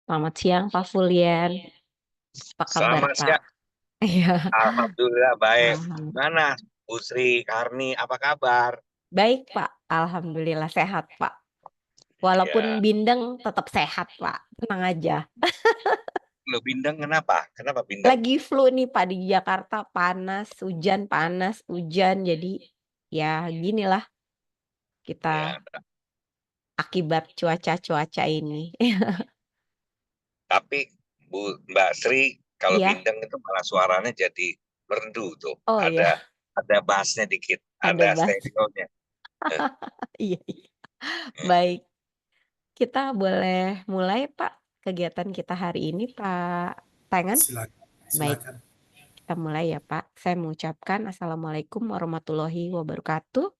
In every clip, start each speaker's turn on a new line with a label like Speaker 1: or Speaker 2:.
Speaker 1: Selamat siang Pak Fulian. Apa kabar
Speaker 2: Selamat
Speaker 1: Pak?
Speaker 2: siang.
Speaker 1: Iya,
Speaker 2: Alhamdulillah baik.
Speaker 1: alhamdulillah.
Speaker 2: Mana Bu Sri, Karni, apa kabar?
Speaker 1: Baik Pak, alhamdulillah sehat Pak. Walaupun
Speaker 2: Ya,
Speaker 1: bindeng tetap sehat Pak, tenang aja.
Speaker 2: lo bindeng kenapa? Kenapa bindeng?
Speaker 1: Lagi flu nih Pak di Jakarta, panas, hujan. Jadi ya ginilah kita
Speaker 2: Ya,
Speaker 1: akibat cuaca-cuaca ini.
Speaker 2: tapi Mbak Sri, kalau
Speaker 1: Iya,
Speaker 2: bindeng itu malah suaranya jadi merdu tuh.
Speaker 1: oh
Speaker 2: Ada
Speaker 1: iya,
Speaker 2: ada bassnya dikit,
Speaker 1: ada
Speaker 2: ada
Speaker 1: bahas.
Speaker 2: stereonya. Eh,
Speaker 1: Iya, iya.
Speaker 2: eh.
Speaker 1: Baik, kita boleh mulai Pak kegiatan kita hari ini Pak Tengen.
Speaker 3: Silakan,
Speaker 1: Baik.
Speaker 3: silakan.
Speaker 1: Kita mulai ya Pak. Saya mengucapkan Assalamualaikum warahmatullahi wabarakatuh.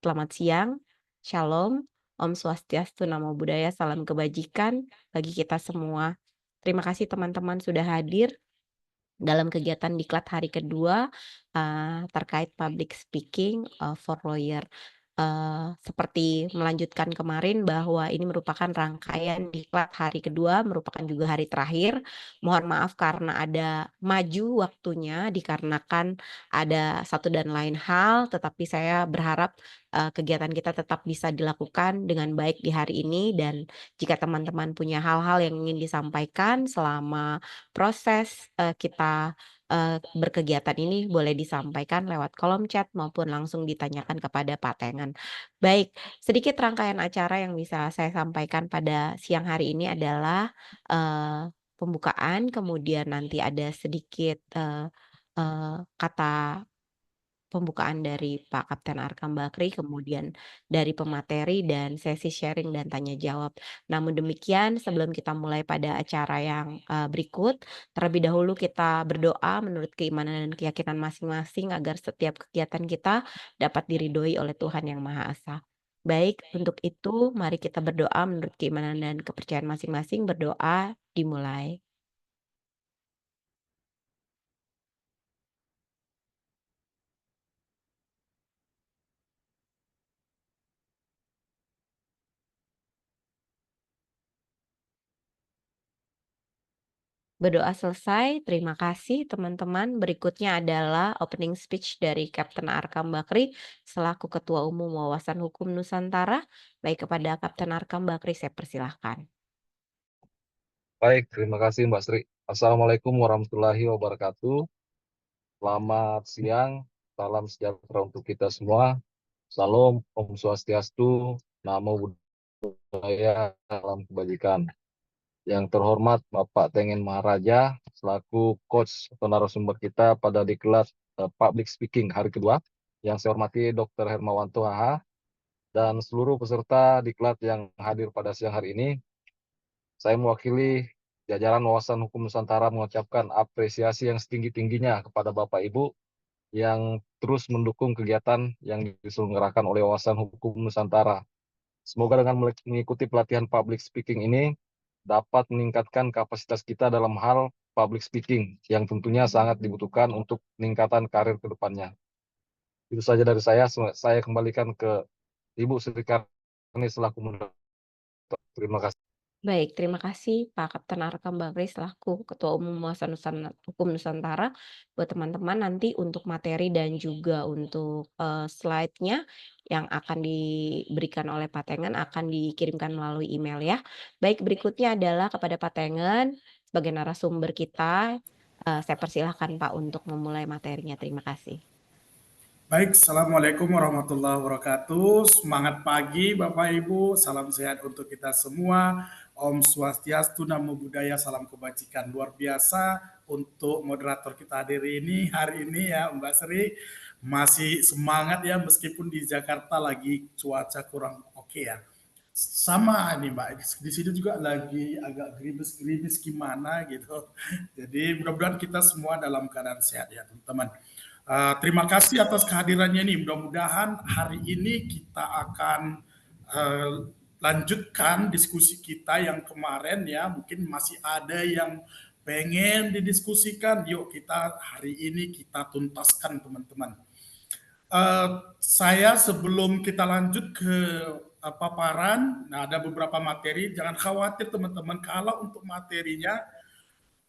Speaker 1: Selamat siang, Shalom, Om Swastiastu, Namo Buddhaya, Salam Kebajikan bagi kita semua. Terima kasih teman-teman sudah hadir dalam kegiatan Diklat hari kedua terkait public speaking for lawyer. Seperti melanjutkan kemarin bahwa ini merupakan rangkaian Diklat hari kedua, merupakan juga hari terakhir. Mohon maaf karena ada maju waktunya dikarenakan ada satu dan lain hal, tetapi saya berharap kegiatan kita tetap bisa dilakukan dengan baik di hari ini, dan jika teman-teman punya hal-hal yang ingin disampaikan selama proses kita berkegiatan ini boleh disampaikan lewat kolom chat maupun langsung ditanyakan kepada Pak Tengen. Baik, sedikit rangkaian acara yang bisa saya sampaikan pada siang hari ini adalah pembukaan, kemudian nanti ada sedikit kata pembukaan dari Pak Kapten Arkam Bakri, kemudian dari pemateri dan sesi sharing dan tanya jawab. Namun demikian, sebelum kita mulai pada acara yang berikut, terlebih dahulu kita berdoa menurut keimanan dan keyakinan masing-masing agar setiap kegiatan kita dapat diridhoi oleh Tuhan Yang Maha Esa. Baik, untuk itu mari kita berdoa menurut keimanan dan kepercayaan masing-masing. Berdoa dimulai. Berdoa selesai, terima kasih teman-teman. Berikutnya adalah opening speech dari Kapten Arkam Bakri selaku Ketua Umum Wawasan Hukum Nusantara. Baik, kepada Kapten Arkam Bakri saya persilahkan.
Speaker 4: Baik, terima kasih Mbak Sri. Assalamualaikum warahmatullahi wabarakatuh. Selamat siang, salam sejahtera untuk kita semua. Salam, Om Swastiastu, Namo Buddhaya, salam kebajikan. Yang terhormat Bapak Tengen Maharaja, selaku coach atau narasumber kita pada diklat public speaking hari kedua. Yang saya hormati Dr. Hermawanto HH, dan seluruh peserta diklat yang hadir pada siang hari ini. Saya mewakili jajaran Wawasan Hukum Nusantara mengucapkan apresiasi yang setinggi-tingginya kepada Bapak Ibu yang terus mendukung kegiatan yang diselenggarakan oleh Wawasan Hukum Nusantara. Semoga dengan mengikuti pelatihan public speaking ini dapat meningkatkan kapasitas kita dalam hal public speaking yang tentunya sangat dibutuhkan untuk peningkatan karir ke depannya. Itu saja dari saya kembalikan ke Ibu Sri Karni selaku moderator. Terima kasih.
Speaker 1: Baik, terima kasih Pak Kapten Arkam Bakri selaku Ketua Umum Wawasan Hukum Nusantara. Buat teman-teman nanti untuk materi dan juga untuk slide-nya yang akan diberikan oleh Pak Tengen akan dikirimkan melalui email ya. Baik, berikutnya adalah kepada Pak Tengen sebagai narasumber kita. Saya persilahkan Pak untuk memulai materinya. Terima kasih.
Speaker 3: Baik, Assalamualaikum warahmatullahi wabarakatuh. Semangat pagi Bapak Ibu, salam sehat untuk kita semua. Om Swastiastu, Namo Buddhaya, salam kebajikan. Luar biasa untuk moderator kita hari ini ya Mbak Sri. Masih semangat ya meskipun di Jakarta lagi cuaca kurang oke ya. Sama nih Mbak, di sini juga lagi agak gerimis-gerimis gimana gitu. Jadi mudah-mudahan kita semua dalam keadaan sehat ya teman-teman. Terima kasih atas kehadirannya ini. Mudah-mudahan hari ini kita akan lanjutkan diskusi kita yang kemarin ya. Mungkin masih ada yang pengen didiskusikan. Yuk kita hari ini kita tuntaskan teman-teman. Saya sebelum kita lanjut ke paparan. Nah, ada beberapa materi. Jangan khawatir teman-teman, kalau untuk materinya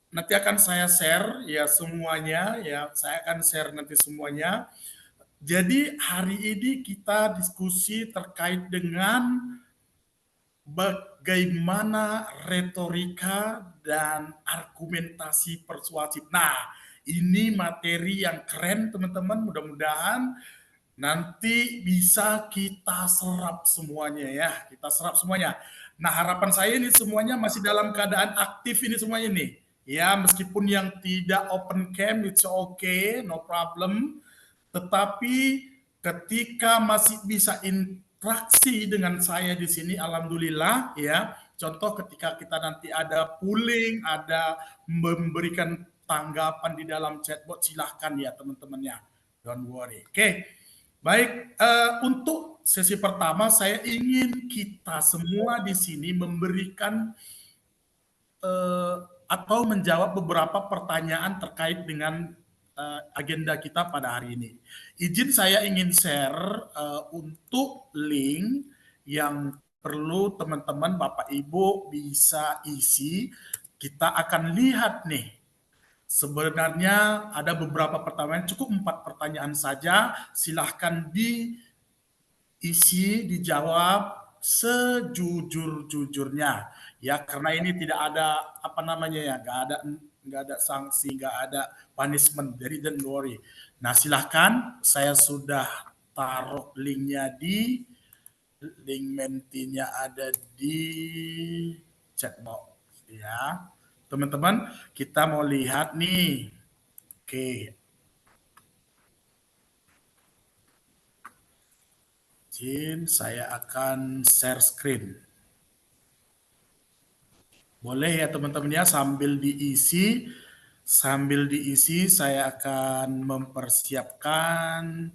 Speaker 3: nanti akan saya share ya semuanya, ya saya akan share nanti semuanya. Jadi hari ini kita diskusi terkait dengan bagaimana retorika dan argumentasi persuasif. Nah, ini materi yang keren teman-teman, mudah-mudahan nanti bisa kita serap semuanya ya, kita serap semuanya. Nah, harapan saya ini semuanya masih dalam keadaan aktif ini semuanya nih. Ya, meskipun yang tidak open cam, it's okay, no problem. Tetapi ketika masih bisa interaksi dengan saya di sini, alhamdulillah ya. Contoh ketika kita nanti ada polling, ada memberikan tanggapan di dalam chatbot, silahkan ya teman-temannya. Don't worry. Oke. Baik, untuk sesi pertama saya ingin kita semua di sini memberikan atau menjawab beberapa pertanyaan terkait dengan agenda kita pada hari ini. Izin saya ingin share untuk link yang perlu teman-teman Bapak Ibu bisa isi. Kita akan lihat nih, sebenarnya ada beberapa pertanyaan, cukup 4 pertanyaan saja. Silahkan diisi, dijawab sejujur-jujurnya ya, karena ini tidak ada apa namanya ya, nggak ada sanksi, nggak ada punishment, jadi don't worry. Nah, silahkan, saya sudah taruh linknya di link mentinya, ada di chatbox ya teman-teman. Kita mau lihat nih. Oke, saya akan share screen. Boleh ya teman-teman ya, sambil diisi saya akan mempersiapkan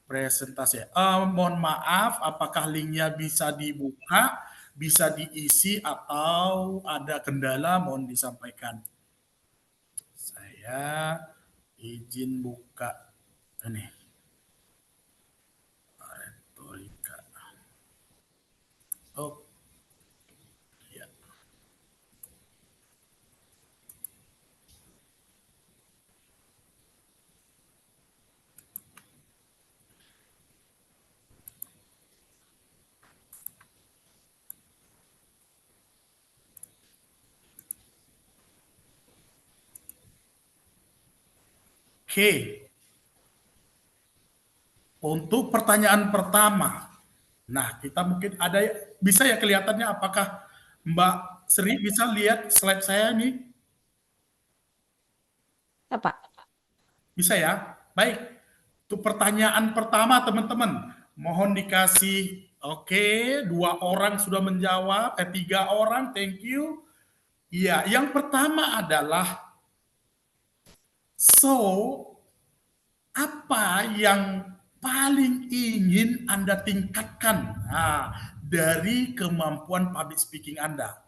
Speaker 3: presentasi. Mohon maaf, apakah linknya bisa dibuka, bisa diisi, atau ada kendala, mohon disampaikan. Saya izin buka ini. Retorika. Oh. Oke. Untuk pertanyaan pertama. Nah, kita mungkin ada, bisa ya kelihatannya, apakah Mbak Sri bisa lihat slide saya nih?
Speaker 1: Apa?
Speaker 3: Bisa ya? Baik. Untuk pertanyaan pertama teman-teman, mohon dikasih. Oke, 2 orang sudah menjawab, 3 orang, thank you. Iya, yang pertama adalah, apa yang paling ingin Anda tingkatkan dari kemampuan public speaking Anda?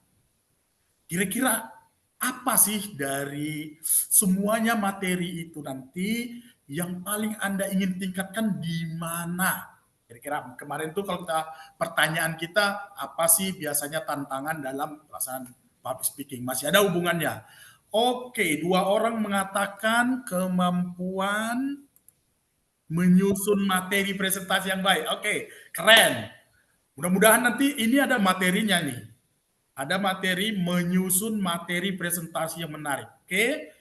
Speaker 3: Kira-kira apa sih dari semuanya materi itu nanti yang paling Anda ingin tingkatkan di mana? Kira-kira kemarin tuh kalau pertanyaan kita, apa sih biasanya tantangan dalam pelaksanaan public speaking? Masih ada hubungannya. Oke, 2 orang mengatakan kemampuan menyusun materi presentasi yang baik. Oke, keren. Mudah-mudahan nanti ini ada materinya nih. Ada materi menyusun materi presentasi yang menarik. Oke.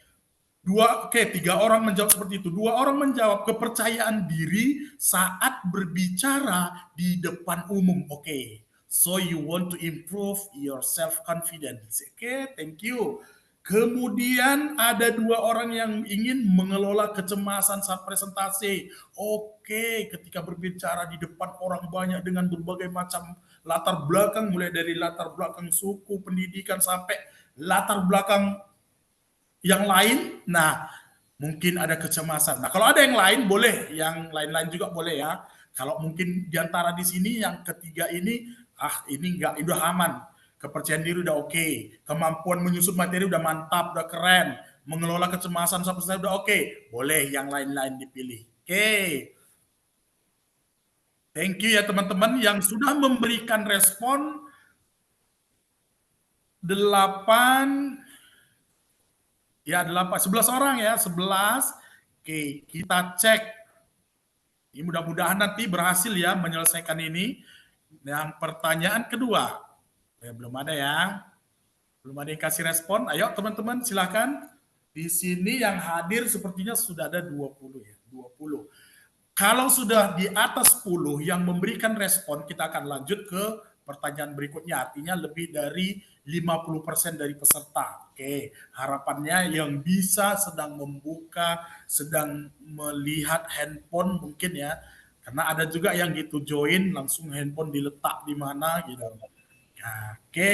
Speaker 3: 3 orang menjawab seperti itu. 2 orang menjawab kepercayaan diri saat berbicara di depan umum. Oke. So you want to improve your self confidence. Oke, thank you. Kemudian ada 2 orang yang ingin mengelola kecemasan saat presentasi. Oke, ketika berbicara di depan orang banyak dengan berbagai macam latar belakang, mulai dari latar belakang suku, pendidikan, sampai latar belakang yang lain. Nah, mungkin ada kecemasan. Nah, kalau ada yang lain boleh, yang lain-lain juga boleh ya. Kalau mungkin diantara di sini yang ketiga ini, ini enggak, udah aman. Kepercayaan diri udah oke. Kemampuan menyusun materi udah mantap, udah keren. Mengelola kecemasan sampai saya udah oke. Boleh yang lain-lain dipilih. Oke. Thank you ya teman-teman yang sudah memberikan respon 8, ya 11 orang ya, 11. Oke, kita cek. Ini mudah-mudahan nanti berhasil ya menyelesaikan ini. Yang pertanyaan kedua, belum ada ya. Belum ada yang kasih respon. Ayo teman-teman silahkan. Di sini yang hadir sepertinya sudah ada 20 ya. 20. Kalau sudah di atas 10 yang memberikan respon, kita akan lanjut ke pertanyaan berikutnya. Artinya lebih dari 50% dari peserta. Oke, harapannya yang bisa sedang membuka, sedang melihat handphone mungkin ya. Karena ada juga yang gitu join langsung handphone diletak di mana gitu. Nah, oke,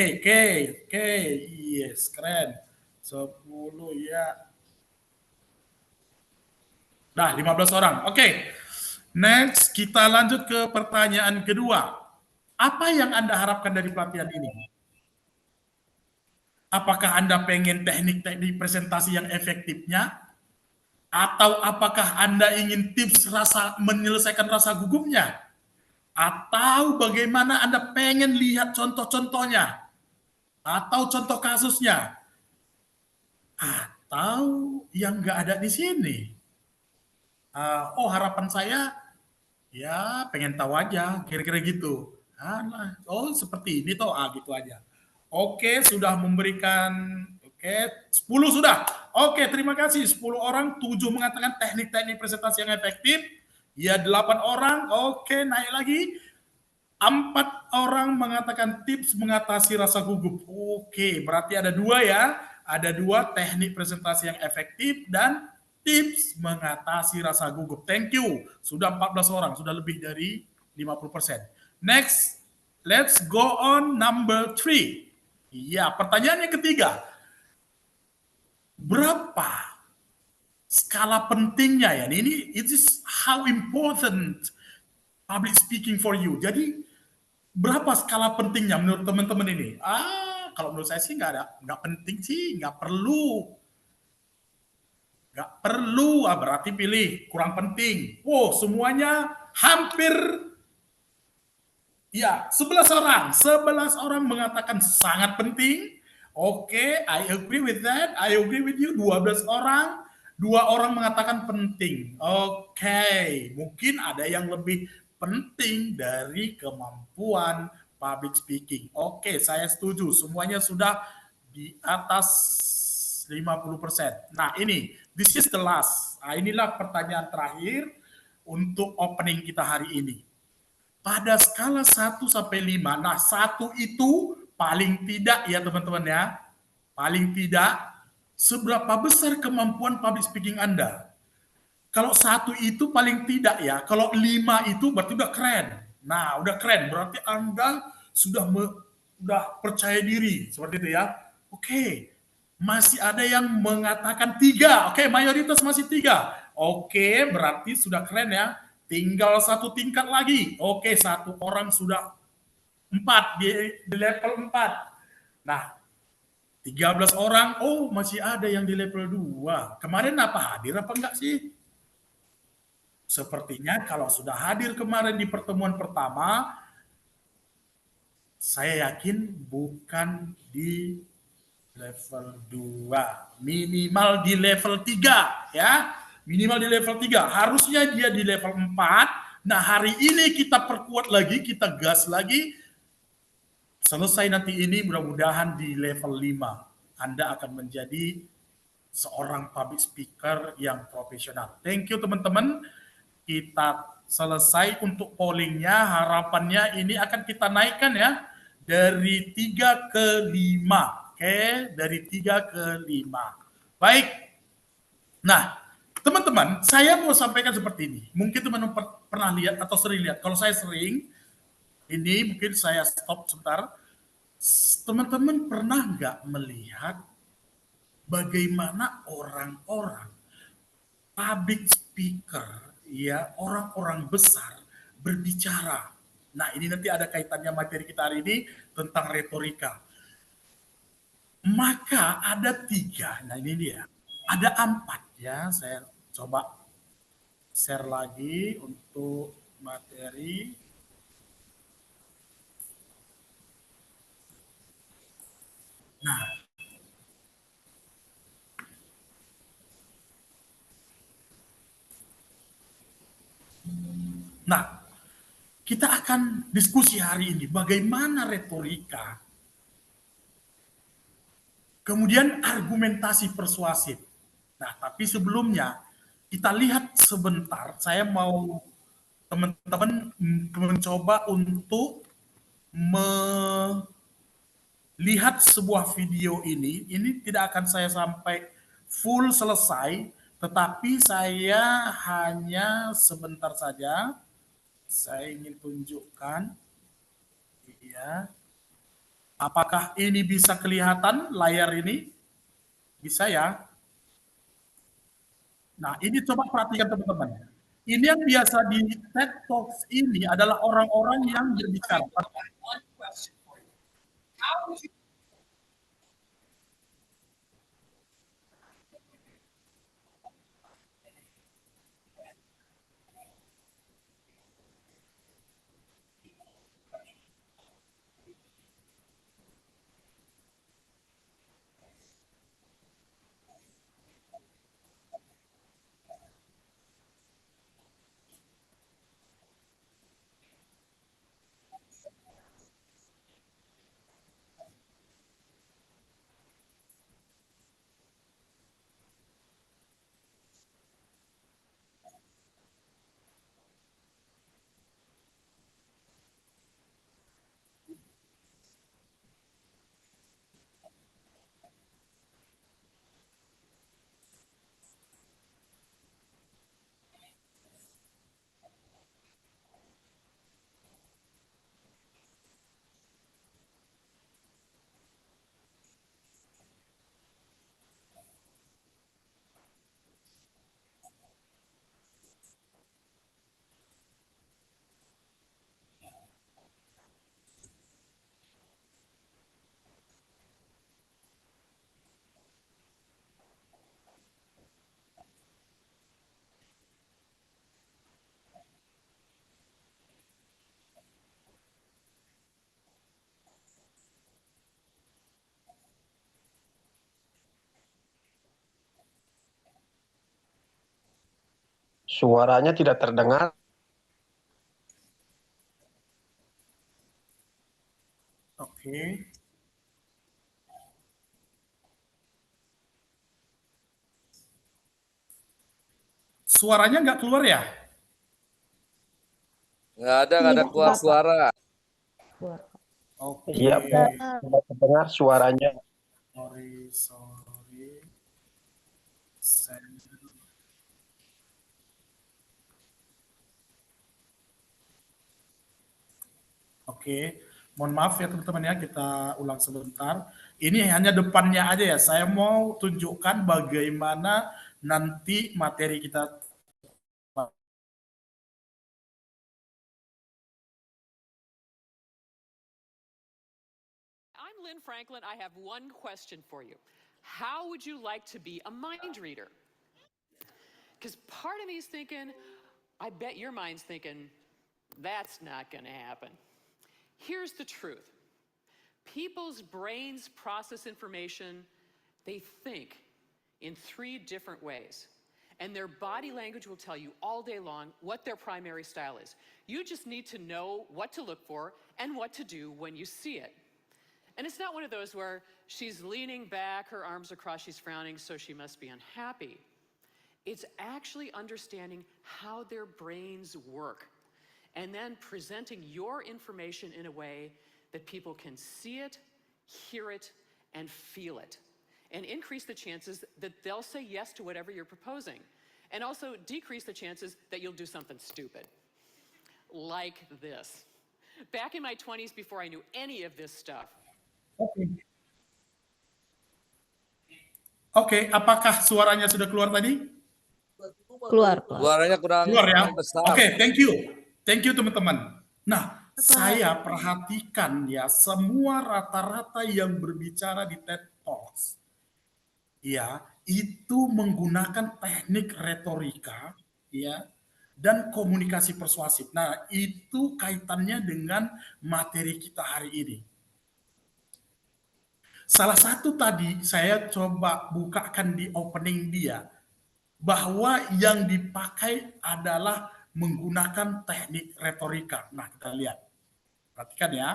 Speaker 3: yes, keren. 10 ya. Nah, 15 orang. Oke. Next, kita lanjut ke pertanyaan kedua. Apa yang Anda harapkan dari pelatihan ini? Apakah Anda pengen teknik-teknik presentasi yang efektifnya? Atau apakah Anda ingin tips menyelesaikan rasa gugupnya? Atau bagaimana Anda pengen lihat contoh-contohnya? Atau contoh kasusnya? Atau yang nggak ada di sini? Harapan saya ya pengen tahu aja, kira-kira gitu. Oh seperti ini toh, gitu aja. Oke, sudah memberikan, 10 sudah. Oke, terima kasih. 10 orang, 7 mengatakan teknik-teknik presentasi yang efektif. Ya, 8 orang. Oke, naik lagi. 4 orang mengatakan tips mengatasi rasa gugup. Oke, berarti ada 2 ya. Ada 2 teknik presentasi yang efektif dan tips mengatasi rasa gugup. Thank you. Sudah 14 orang, sudah lebih dari 50%. Next, let's go on number 3. Ya, pertanyaan yang ketiga. Berapa skala pentingnya ya? Ini it is how important public speaking for you. Jadi berapa skala pentingnya menurut teman-teman ini? Kalau menurut saya sih nggak penting sih, nggak perlu. Nggak perlu, berarti pilih kurang penting. Semuanya hampir ya 11 orang. 11 orang mengatakan sangat penting. Oke, I agree with that. I agree with you. 12 orang, 2 orang mengatakan penting. Oke, mungkin ada yang lebih penting dari kemampuan public speaking. Oke, saya setuju. Semuanya sudah di atas 50%. Nah, ini this is the last. Inilah pertanyaan terakhir untuk opening kita hari ini. Pada skala 1 sampai 5. Nah, 1 itu paling tidak ya teman-teman ya. Paling tidak seberapa besar kemampuan public speaking Anda. Kalau 1 itu paling tidak ya. Kalau 5 itu berarti udah keren. Nah, udah keren. Berarti Anda sudah percaya diri. Seperti itu ya. Oke. Masih ada yang mengatakan 3. Oke, mayoritas masih 3. Oke, berarti sudah keren ya. Tinggal 1 tingkat lagi. Oke, 1 orang sudah 4 di level 4. Nah, 13 orang, masih ada yang di level 2. Kemarin apa hadir apa enggak sih? Sepertinya kalau sudah hadir kemarin di pertemuan pertama, saya yakin bukan di level 2, minimal di level 3 ya. Minimal di level 3. Harusnya dia di level 4. Nah, hari ini kita perkuat lagi, kita gas lagi. Selesai nanti ini mudah-mudahan di level 5. Anda akan menjadi seorang public speaker yang profesional. Thank you teman-teman. Kita selesai untuk pollingnya. Harapannya ini akan kita naikkan ya. Dari 3 ke 5. Oke, dari 3 ke 5. Baik. Nah, teman-teman, saya mau sampaikan seperti ini. Mungkin teman-teman pernah lihat atau sering lihat. Kalau saya sering, ini mungkin saya stop sebentar. Teman-teman pernah nggak melihat bagaimana orang-orang public speaker, ya orang-orang besar berbicara. Nah, ini nanti ada kaitannya materi kita hari ini tentang retorika. Maka ada 3, nah ini dia, ada 4 ya, saya coba share lagi untuk materi. Nah, kita akan diskusi hari ini bagaimana retorika, kemudian argumentasi persuasif. Nah, tapi sebelumnya kita lihat sebentar, saya mau teman-teman mencoba untuk melihat sebuah video ini. Ini tidak akan saya sampai full selesai, tetapi saya hanya sebentar saja. Saya ingin tunjukkan, ya. Apakah ini bisa kelihatan layar ini? Bisa ya? Nah, ini coba perhatikan teman-teman. Ini yang biasa di TED Talks ini adalah orang-orang yang berbicara.
Speaker 5: Suaranya tidak terdengar.
Speaker 3: Oke. Suaranya nggak keluar ya?
Speaker 4: Nggak ada keluar suara.
Speaker 3: Oke.
Speaker 5: Iya, tidak terdengar suaranya.
Speaker 3: Sorry. Oke, mohon maaf ya teman-teman ya, kita ulang sebentar. Ini hanya depannya aja ya, saya mau tunjukkan bagaimana nanti materi kita.
Speaker 6: I'm Lynn Franklin. I have one question for you. How would you like to be a mind reader? Because part of me is thinking, I bet your mind's thinking, that's not going to happen. Here's the truth. People's brains process information, they think in 3 different ways. And their body language will tell you all day long what their primary style is. You just need to know what to look for and what to do when you see it. And it's not one of those where she's leaning back, her arms are crossed, she's frowning, so she must be unhappy. It's actually understanding how their brains work and then presenting your information in a way that people can see it, hear it, and feel it, and increase the chances that they'll say yes to whatever you're proposing, and also decrease the chances that you'll do something stupid, like this. Back in my 20s, before I knew any of this stuff.
Speaker 3: Oke, apakah suaranya sudah keluar tadi?
Speaker 1: Keluar.
Speaker 4: Suaranya kurang
Speaker 3: ya?
Speaker 4: besar.
Speaker 3: Oke, thank you teman-teman. Nah, saya perhatikan ya semua rata-rata yang berbicara di TED Talks, ya itu menggunakan teknik retorika, ya dan komunikasi persuasif. Nah, itu kaitannya dengan materi kita hari ini. Salah satu tadi saya coba bukakan di opening dia, bahwa yang dipakai adalah menggunakan teknik retorika. Nah, kita lihat. Perhatikan ya.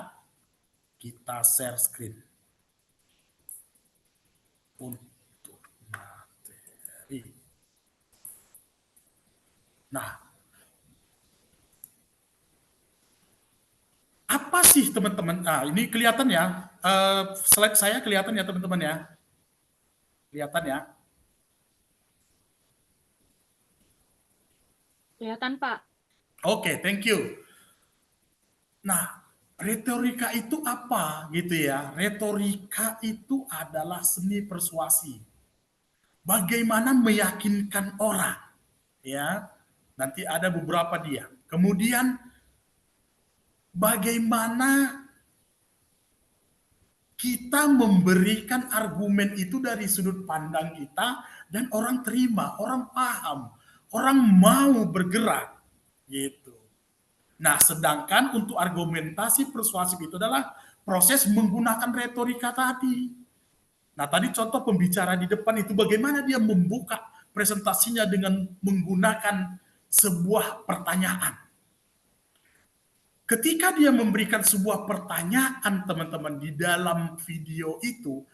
Speaker 3: Kita share screen. Untuk materi. Nah, apa sih teman-teman? Nah, ini kelihatan ya. Slide saya kelihatan ya teman-teman ya. Kelihatan ya.
Speaker 7: Kelihatan, Pak.
Speaker 3: Oke, thank you. Nah, retorika itu apa gitu ya? Retorika itu adalah seni persuasi. Bagaimana meyakinkan orang, ya. Nanti ada beberapa dia. Kemudian bagaimana kita memberikan argumen itu dari sudut pandang kita dan orang terima, orang paham, orang mau bergerak gitu. Nah, sedangkan untuk argumentasi persuasif itu adalah proses menggunakan retorika tadi. Nah, tadi contoh pembicara di depan itu bagaimana dia membuka presentasinya dengan menggunakan sebuah pertanyaan. Ketika dia memberikan sebuah pertanyaan, teman-teman, di dalam video itu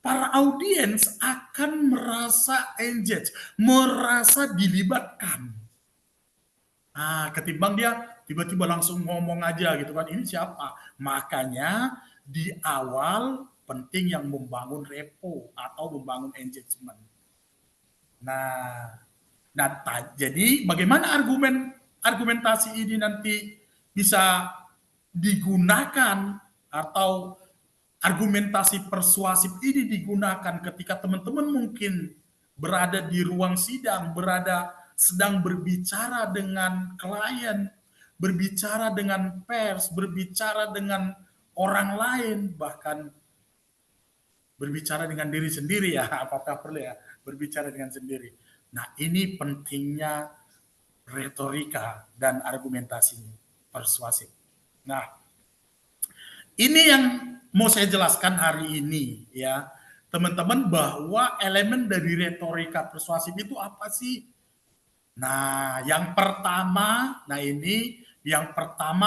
Speaker 3: para audiens akan merasa engage, merasa dilibatkan. Nah, ketimbang dia tiba-tiba langsung ngomong aja gitu kan, ini siapa? Makanya di awal penting yang membangun repo atau membangun engagement. Nah, jadi bagaimana argumentasi ini nanti bisa digunakan atau argumentasi persuasif ini digunakan ketika teman-teman mungkin berada di ruang sidang, sedang berbicara dengan klien, berbicara dengan pers, berbicara dengan orang lain, bahkan berbicara dengan diri sendiri ya, apakah perlu ya, berbicara dengan sendiri. Nah, ini pentingnya retorika dan argumentasi persuasif. Nah, ini yang mau saya jelaskan hari ini ya, teman-teman, bahwa elemen dari retorika persuasif itu apa sih? Nah, yang pertama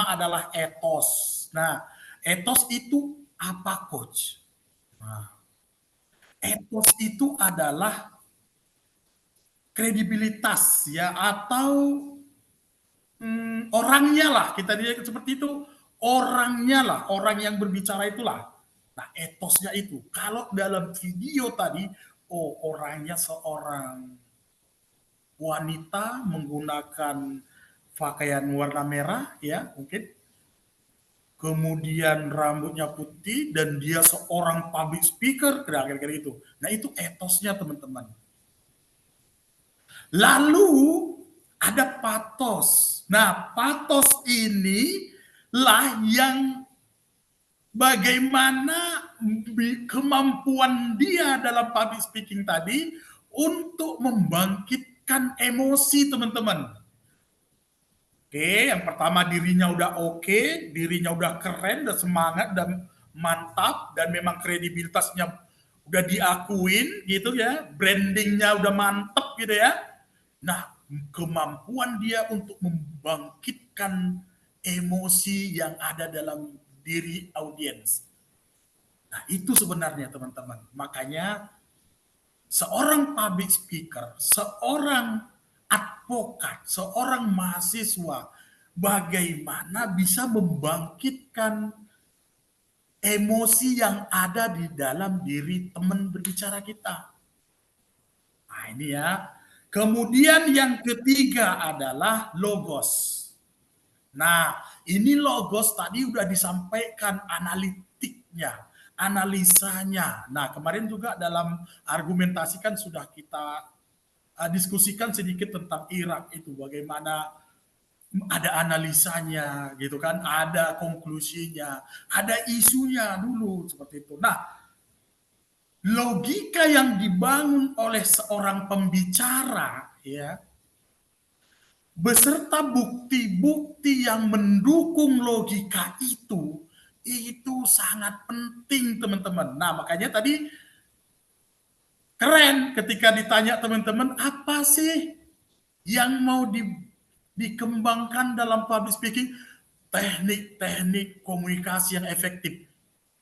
Speaker 3: adalah etos. Nah, etos itu apa, Coach? Nah, etos itu adalah kredibilitas ya, atau orangnya lah, kita lihat seperti itu, orangnya lah, orang yang berbicara itulah. Nah, etosnya itu. Kalau dalam video tadi, orangnya seorang wanita menggunakan pakaian warna merah ya, mungkin kemudian rambutnya putih dan dia seorang public speaker, kira-kira itu. Nah, itu etosnya, teman-teman. Lalu ada patos. Nah, patos ini lah yang bagaimana kemampuan dia dalam public speaking tadi untuk membangkitkan emosi, teman-teman. Oke, yang pertama dirinya udah oke, dirinya udah keren, udah semangat dan mantap, dan memang kredibilitasnya udah diakuin gitu ya, brandingnya udah mantep gitu ya. Nah, kemampuan dia untuk membangkitkan emosi yang ada dalam diri audiens. Nah, itu sebenarnya, teman-teman. Makanya seorang public speaker, seorang advokat, seorang mahasiswa, bagaimana bisa membangkitkan emosi yang ada di dalam diri teman berbicara kita. Nah, ini ya. Kemudian yang ketiga adalah logos. Nah, ini logos tadi udah disampaikan analitiknya, analisanya. Nah, kemarin juga dalam argumentasi kan sudah kita diskusikan sedikit tentang Irak itu, bagaimana ada analisanya gitu kan, ada konklusinya, ada isunya dulu seperti itu. Nah, logika yang dibangun oleh seorang pembicara ya, beserta bukti-bukti yang mendukung logika itu Itu sangat penting teman-teman. Nah makanya tadi keren ketika ditanya teman-teman, apa sih yang mau dikembangkan dalam public speaking? Teknik-teknik komunikasi yang efektif.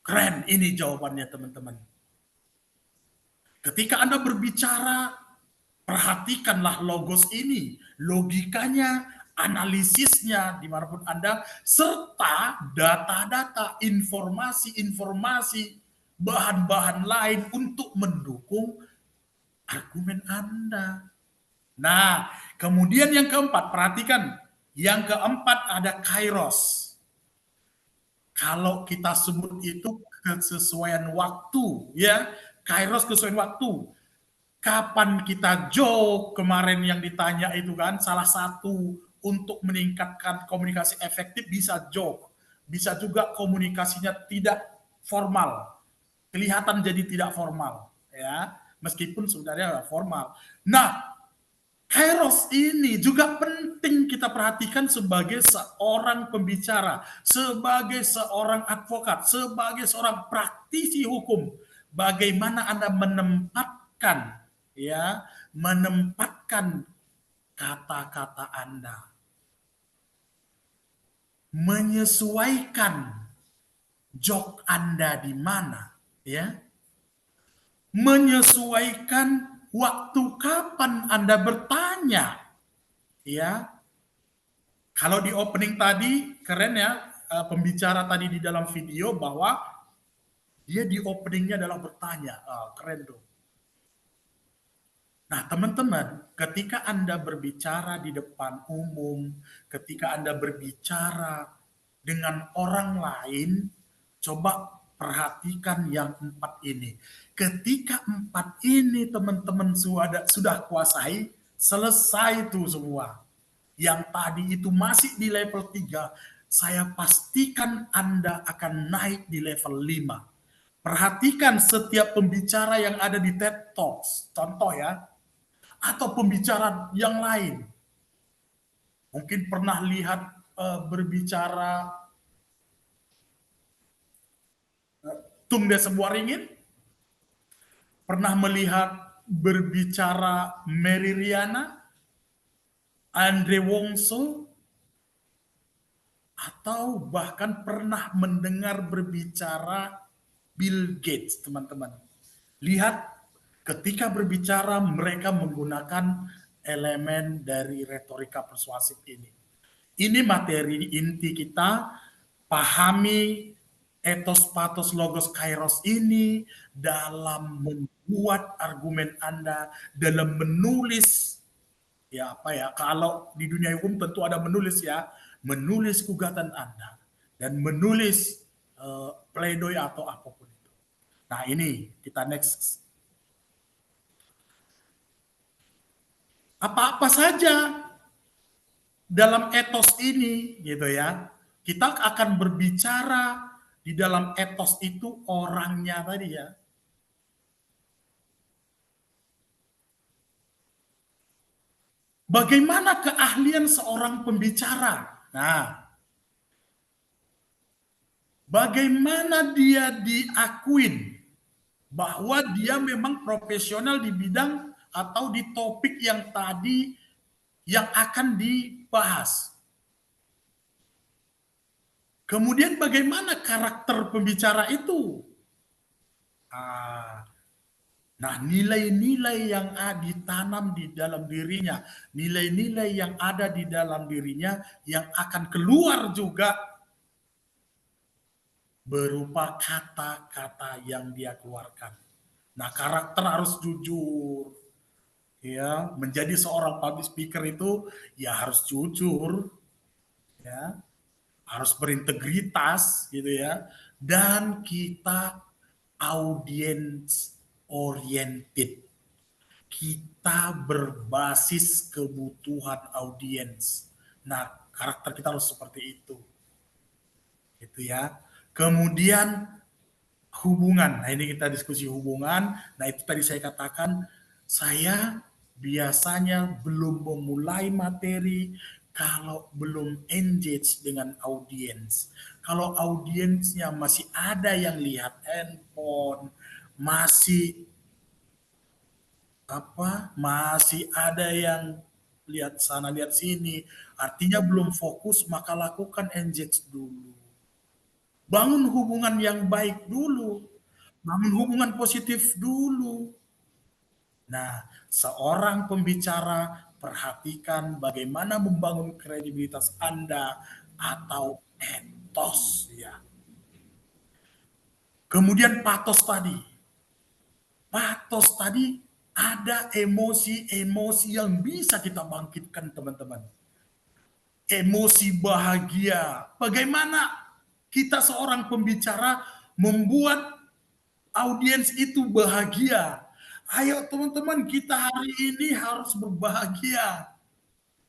Speaker 3: Keren, ini jawabannya teman-teman. Ketika Anda berbicara, perhatikanlah logos ini, logikanya, analisisnya dimanapun Anda, serta data-data, informasi-informasi, bahan-bahan lain untuk mendukung argumen Anda. Nah, kemudian yang keempat, perhatikan. Yang keempat ada kairos. Kalau kita sebut itu kesesuaian waktu, ya, kairos kesesuaian waktu. Kapan kita joke kemarin yang ditanya itu kan, salah satu untuk meningkatkan komunikasi efektif bisa joke, bisa juga komunikasinya tidak formal, kelihatan jadi tidak formal, ya, meskipun sebenarnya formal. Nah, kairos ini juga penting kita perhatikan sebagai seorang pembicara, sebagai seorang advokat, sebagai seorang praktisi hukum. Bagaimana Anda menempatkan kata-kata Anda, menyesuaikan joke Anda di mana, ya, menyesuaikan waktu kapan Anda bertanya, ya. Kalau di opening tadi keren ya, pembicara tadi di dalam video bahwa dia di openingnya adalah bertanya, keren tuh. Nah teman-teman, ketika Anda berbicara di depan umum, ketika Anda berbicara dengan orang lain, coba perhatikan yang 4 ini. Ketika 4 ini teman-teman sudah kuasai, selesai itu semua. Yang tadi itu masih di level 3, saya pastikan Anda akan naik di level 5. Perhatikan setiap pembicara yang ada di TED Talks, contoh ya, atau pembicara yang lain. Mungkin pernah lihat berbicara Tung Desem Waringin, pernah melihat berbicara Mary Riana, Andre Wongso, atau bahkan pernah mendengar berbicara Bill Gates, teman-teman. Lihat ketika berbicara mereka menggunakan elemen dari retorika persuasif ini. Ini materi inti kita, pahami etos, patos, logos, kairos ini dalam membuat argumen Anda, dalam menulis, ya apa ya, kalau di dunia hukum tentu ada menulis ya, menulis gugatan Anda, dan menulis pledoi atau apapun itu. Nah ini, kita next. Apa-apa saja dalam etos ini, gitu ya, kita akan berbicara di dalam etos itu orangnya tadi ya. Bagaimana keahlian seorang pembicara? Nah, bagaimana dia diakuin bahwa dia memang profesional di bidang atau di topik yang tadi yang akan dibahas. Kemudian bagaimana karakter pembicara itu? Nah, nilai-nilai yang ditanam di dalam dirinya, nilai-nilai yang ada di dalam dirinya yang akan keluar juga berupa kata-kata yang dia keluarkan. Nah, karakter harus jujur. Ya, menjadi seorang public speaker itu ya harus jujur. Ya. Harus berintegritas gitu ya, dan kita audience oriented, kita berbasis kebutuhan audiens. Nah karakter kita harus seperti itu gitu ya. Kemudian hubungan, nah ini kita diskusi hubungan. Nah itu tadi saya katakan, saya biasanya belum memulai materi kalau belum engage dengan audiens, kalau audiensnya masih ada yang lihat handphone, masih ada yang lihat sana lihat sini, artinya belum fokus, maka lakukan engage dulu. Bangun hubungan yang baik dulu, bangun hubungan positif dulu. Nah, seorang pembicara, perhatikan bagaimana membangun kredibilitas Anda atau etos ya. Kemudian patos tadi. Patos tadi ada emosi-emosi yang bisa kita bangkitkan, teman-teman. Emosi bahagia. Bagaimana kita seorang pembicara membuat audiens itu bahagia. Ayo teman-teman, kita hari ini harus berbahagia.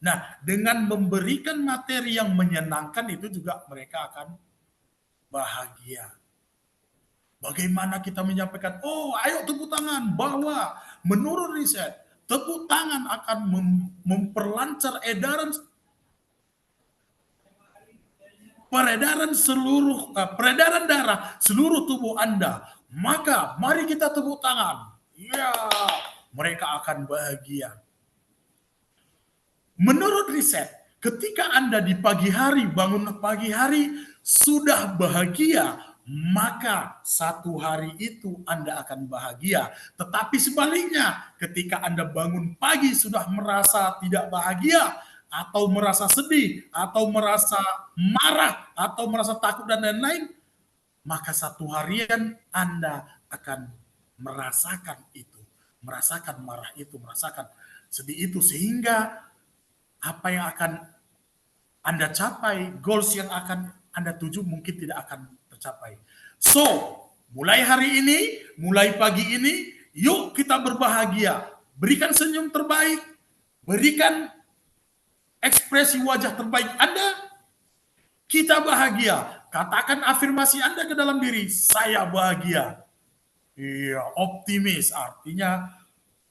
Speaker 3: Nah, dengan memberikan materi yang menyenangkan itu juga mereka akan bahagia. Bagaimana kita menyampaikan, oh ayo tepuk tangan, bahwa menurut riset, tepuk tangan akan memperlancar peredaran darah seluruh tubuh Anda. Maka mari kita tepuk tangan. Ya, mereka akan bahagia. Menurut riset, ketika Anda di pagi hari, bangun pagi hari, sudah bahagia, maka satu hari itu Anda akan bahagia. Tetapi sebaliknya, ketika Anda bangun pagi sudah merasa tidak bahagia, atau merasa sedih, atau merasa marah, atau merasa takut dan lain-lain, maka satu harian Anda akan merasakan itu, merasakan marah itu, merasakan sedih itu, sehingga apa yang akan Anda capai, goals yang akan Anda tuju mungkin tidak akan tercapai. So, mulai hari ini, mulai pagi ini, yuk kita berbahagia. Berikan senyum terbaik, berikan ekspresi wajah terbaik Anda, kita bahagia. Katakan afirmasi Anda ke dalam diri, saya bahagia. Iya, optimis, artinya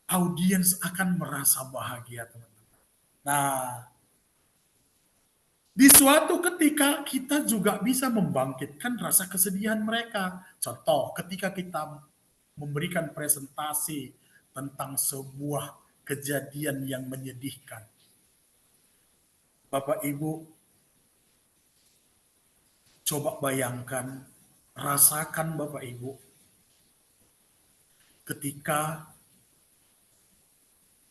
Speaker 3: audiens akan merasa bahagia, teman-teman. Nah, di suatu ketika kita juga bisa membangkitkan rasa kesedihan mereka. Contoh, ketika kita memberikan presentasi tentang sebuah kejadian yang menyedihkan. Bapak Ibu, coba bayangkan, rasakan Bapak Ibu, ketika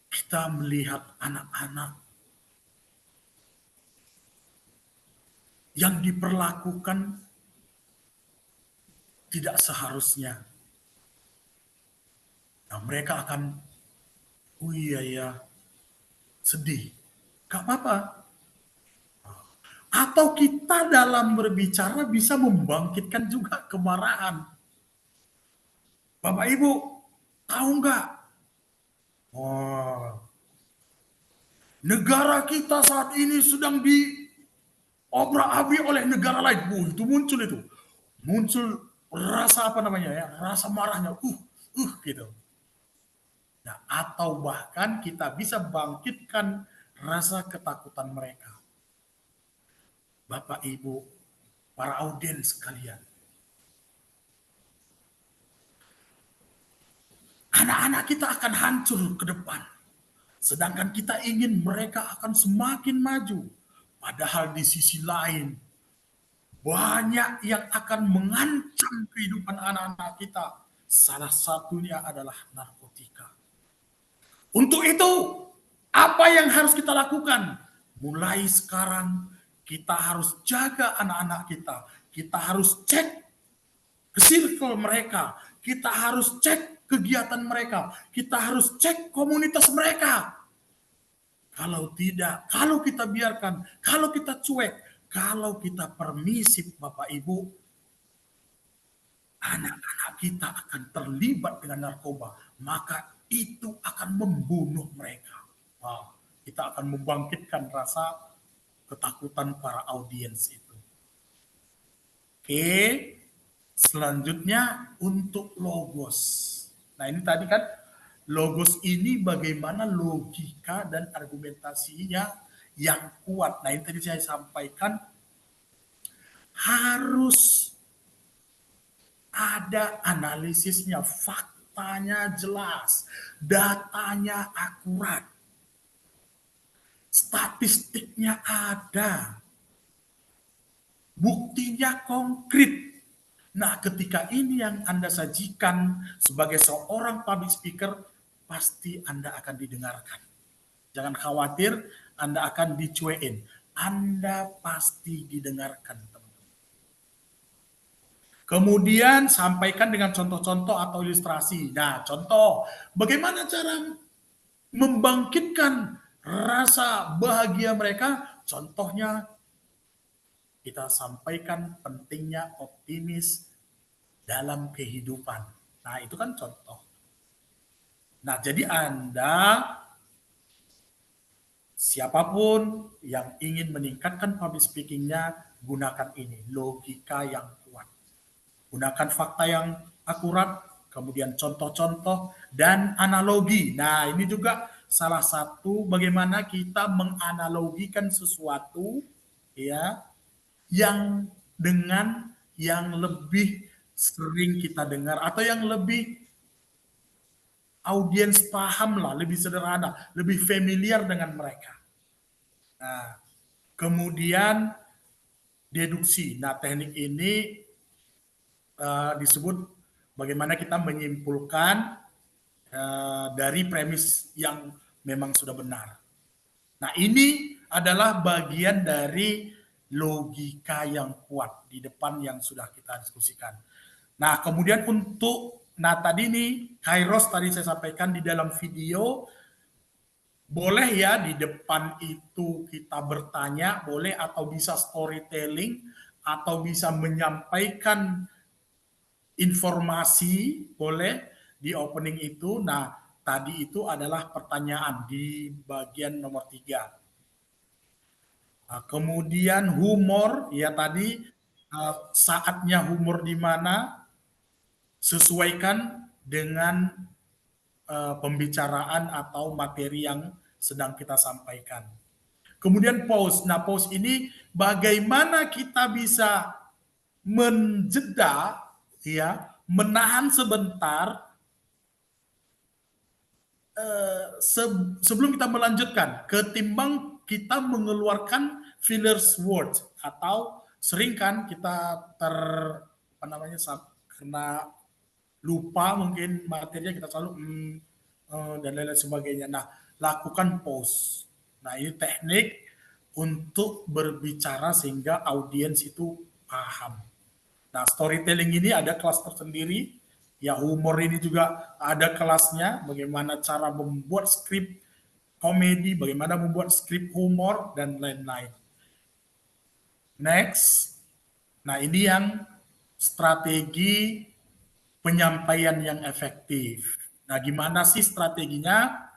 Speaker 3: kita melihat anak-anak yang diperlakukan tidak seharusnya. Nah, mereka akan, oh iya ya, sedih. Gak apa-apa. Atau kita dalam berbicara bisa membangkitkan juga kemarahan. Bapak Ibu, tahu nggak? Oh, negara kita saat ini sedang diobrak-abrik oleh negara lain. Itu muncul itu. Muncul rasa apa namanya ya? Rasa marahnya. Gitu. Nah, atau bahkan kita bisa bangkitkan rasa ketakutan mereka. Bapak Ibu, para audiens sekalian. Anak-anak kita akan hancur ke depan. Sedangkan kita ingin mereka akan semakin maju. Padahal di sisi lain, banyak yang akan mengancam kehidupan anak-anak kita. Salah satunya adalah narkotika. Untuk itu, apa yang harus kita lakukan? Mulai sekarang, kita harus jaga anak-anak kita. Kita harus cek ke circle mereka. Kita harus cek kegiatan mereka. Kita harus cek komunitas mereka. Kalau tidak, kalau kita biarkan, kalau kita cuek, kalau kita permisif, Bapak Ibu, anak-anak kita akan terlibat dengan narkoba. Maka itu akan membunuh mereka. Wow, kita akan membangkitkan rasa ketakutan para audiens itu. Oke, selanjutnya untuk logos. Nah, ini tadi kan logos ini bagaimana logika dan argumentasinya yang kuat. Nah, ini tadi saya sampaikan harus ada analisisnya, faktanya jelas, datanya akurat, statistiknya ada, buktinya konkret. Nah, ketika ini yang Anda sajikan sebagai seorang public speaker, pasti Anda akan didengarkan. Jangan khawatir, Anda akan dicuekin. Anda pasti didengarkan, teman-teman. Kemudian sampaikan dengan contoh-contoh atau ilustrasi. Nah, contoh, bagaimana cara membangkitkan rasa bahagia mereka? Contohnya, kita sampaikan pentingnya optimis dalam kehidupan. Nah, itu kan contoh. Nah, jadi Anda, siapapun yang ingin meningkatkan public speaking-nya, gunakan ini, logika yang kuat. Gunakan fakta yang akurat, kemudian contoh-contoh, dan analogi. Nah, ini juga salah satu bagaimana kita menganalogikan sesuatu, ya, yang dengan yang lebih sering kita dengar atau yang lebih audiens paham lah, lebih sederhana, lebih familiar dengan mereka. Nah, kemudian deduksi. Nah, teknik ini disebut bagaimana kita menyimpulkan dari premis yang memang sudah benar. Nah, ini adalah bagian dari logika yang kuat di depan yang sudah kita diskusikan. Nah, kemudian tadi nih, Kairos tadi saya sampaikan di dalam video, boleh ya di depan itu kita bertanya, boleh, atau bisa storytelling, atau bisa menyampaikan informasi, boleh di opening itu. Nah, tadi itu adalah pertanyaan di bagian nomor 3. Nah, kemudian humor, ya tadi saatnya humor di mana, sesuaikan dengan pembicaraan atau materi yang sedang kita sampaikan. Kemudian pause. Nah, pause ini bagaimana kita bisa menjeda, ya, menahan sebentar sebelum kita melanjutkan, ketimbang kita mengeluarkan fillers word, atau sering kan kita kena lupa mungkin materinya, kita selalu dan lain-lain sebagainya. Nah, lakukan pause. Nah, ini teknik untuk berbicara sehingga audiens itu paham. Nah, storytelling ini ada kelas tersendiri. Ya, humor ini juga ada kelasnya, bagaimana cara membuat skrip komedi, bagaimana membuat skrip humor, dan lain-lain. Next. Nah, ini yang strategi penyampaian yang efektif. Nah, gimana sih strateginya?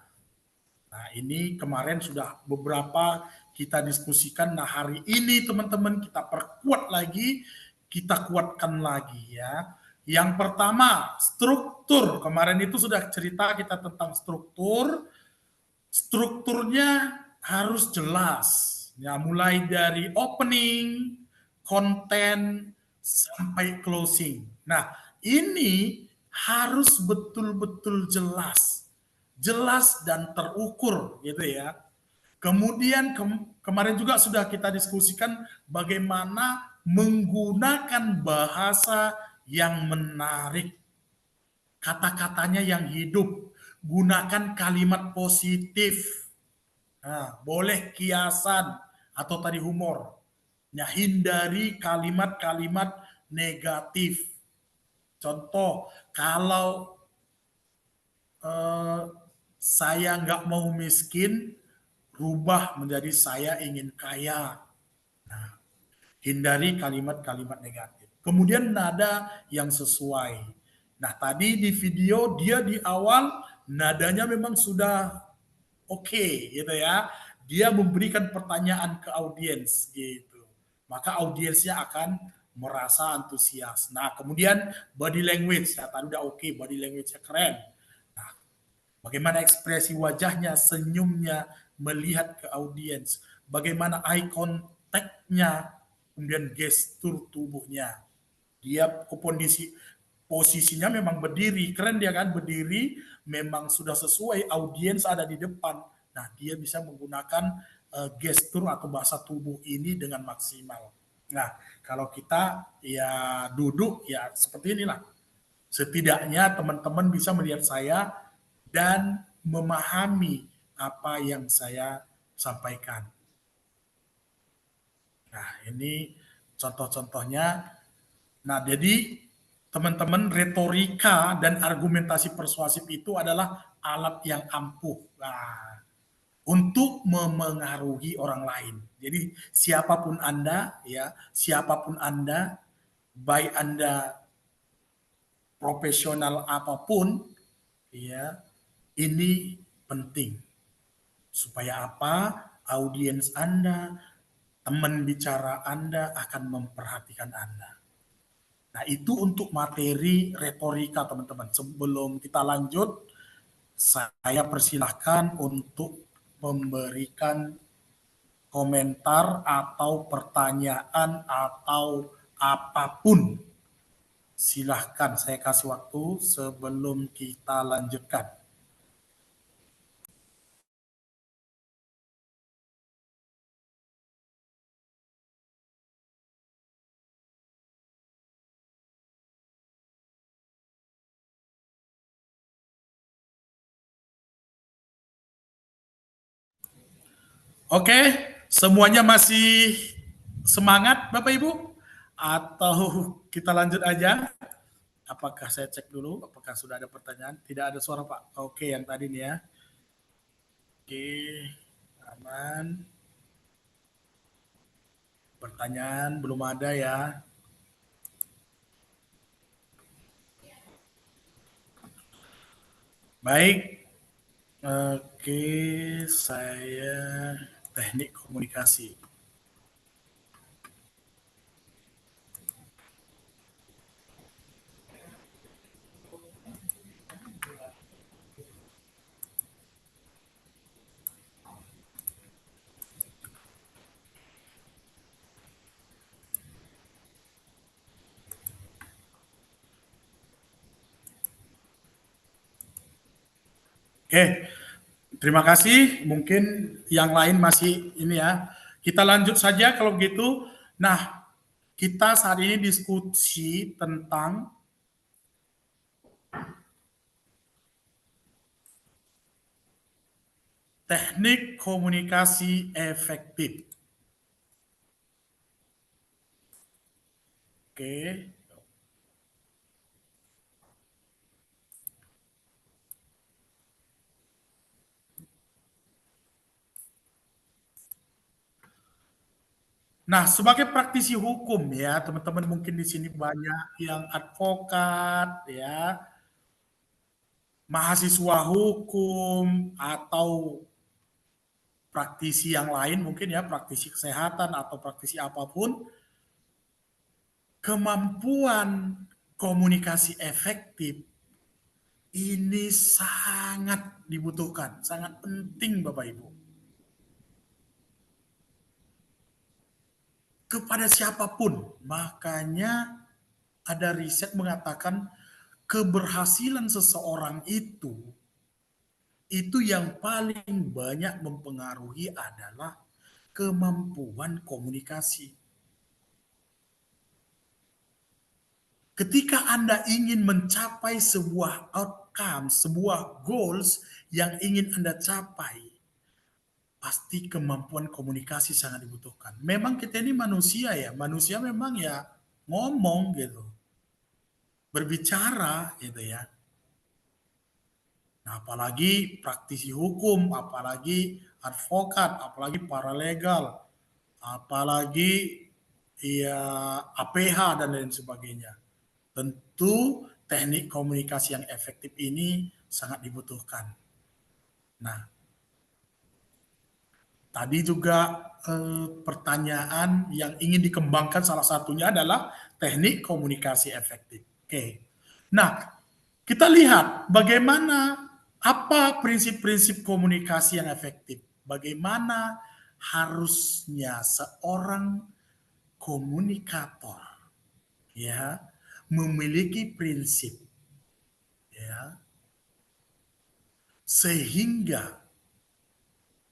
Speaker 3: Nah, ini kemarin sudah beberapa kita diskusikan. Nah, hari ini teman-teman kita perkuat lagi, kita kuatkan lagi ya. Yang pertama, struktur. Kemarin itu sudah cerita kita tentang struktur. Strukturnya harus jelas. Ya, mulai dari opening, konten, sampai closing. Nah, ini harus betul-betul jelas. Jelas dan terukur gitu ya. Kemudian kemarin juga sudah kita diskusikan bagaimana menggunakan bahasa yang menarik, kata-katanya yang hidup, gunakan kalimat positif. Nah, boleh kiasan atau tadi humor. Nah, hindari kalimat-kalimat negatif. Contoh, kalau saya nggak mau miskin, rubah menjadi saya ingin kaya. Nah, hindari kalimat-kalimat negatif. Kemudian nada yang sesuai. Nah, tadi di video dia di awal nadanya memang sudah oke, gitu ya. Dia memberikan pertanyaan ke audiens gitu. Maka audiensnya akan merasa antusias. Nah, kemudian body language. Ya, tadi udah oke, body language-nya keren. Bagaimana ekspresi wajahnya, senyumnya, melihat ke audiens. bagaimana eye contact-nya, kemudian gestur tubuhnya. Dia posisinya memang berdiri, keren dia kan, berdiri, memang sudah sesuai, audiens ada di depan. Nah, dia bisa menggunakan gestur atau bahasa tubuh ini dengan maksimal. Nah, kalau kita ya duduk ya seperti inilah. Setidaknya teman-teman bisa melihat saya dan memahami apa yang saya sampaikan. Nah, ini contoh-contohnya. Nah, jadi teman-teman, retorika dan argumentasi persuasif itu adalah alat yang ampuh untuk memengaruhi orang lain. Jadi siapapun Anda, ya, siapapun Anda, baik Anda profesional apapun, ya, ini penting. Supaya apa? Audiens Anda, teman bicara Anda akan memperhatikan Anda. Nah, itu untuk materi retorika, teman-teman. Sebelum kita lanjut, saya persilahkan untuk memberikan komentar atau pertanyaan atau apapun. Silahkan, saya kasih waktu sebelum kita lanjutkan. Oke, semuanya masih semangat Bapak Ibu? Atau kita lanjut aja? Apakah saya cek dulu, apakah sudah ada pertanyaan? Tidak ada suara Pak. Oke, yang tadi nih ya. Oke, aman. Pertanyaan belum ada ya. Baik. Oke, saya teknik komunikasi. Oke, terima kasih. Mungkin yang lain masih ini ya. Kita lanjut saja kalau begitu. Nah, kita saat ini diskusi tentang teknik komunikasi efektif. Oke. Nah, sebagai praktisi hukum ya, teman-teman mungkin di sini banyak yang advokat ya, mahasiswa hukum atau praktisi yang lain mungkin ya, praktisi kesehatan atau praktisi apapun, kemampuan komunikasi efektif ini sangat dibutuhkan, sangat penting Bapak Ibu. Kepada siapapun, makanya ada riset mengatakan keberhasilan seseorang itu yang paling banyak mempengaruhi adalah kemampuan komunikasi. Ketika Anda ingin mencapai sebuah outcome, sebuah goals yang ingin Anda capai, pasti kemampuan komunikasi sangat dibutuhkan. Memang kita ini manusia ya, manusia memang ya ngomong gitu, berbicara gitu ya. Nah, apalagi praktisi hukum, apalagi advokat, apalagi paralegal, apalagi ya APH dan lain sebagainya. Tentu teknik komunikasi yang efektif ini sangat dibutuhkan. Nah, tadi juga pertanyaan yang ingin dikembangkan salah satunya adalah teknik komunikasi efektif. Oke. Nah, kita lihat bagaimana apa prinsip-prinsip komunikasi yang efektif. Bagaimana harusnya seorang komunikator ya memiliki prinsip ya sehingga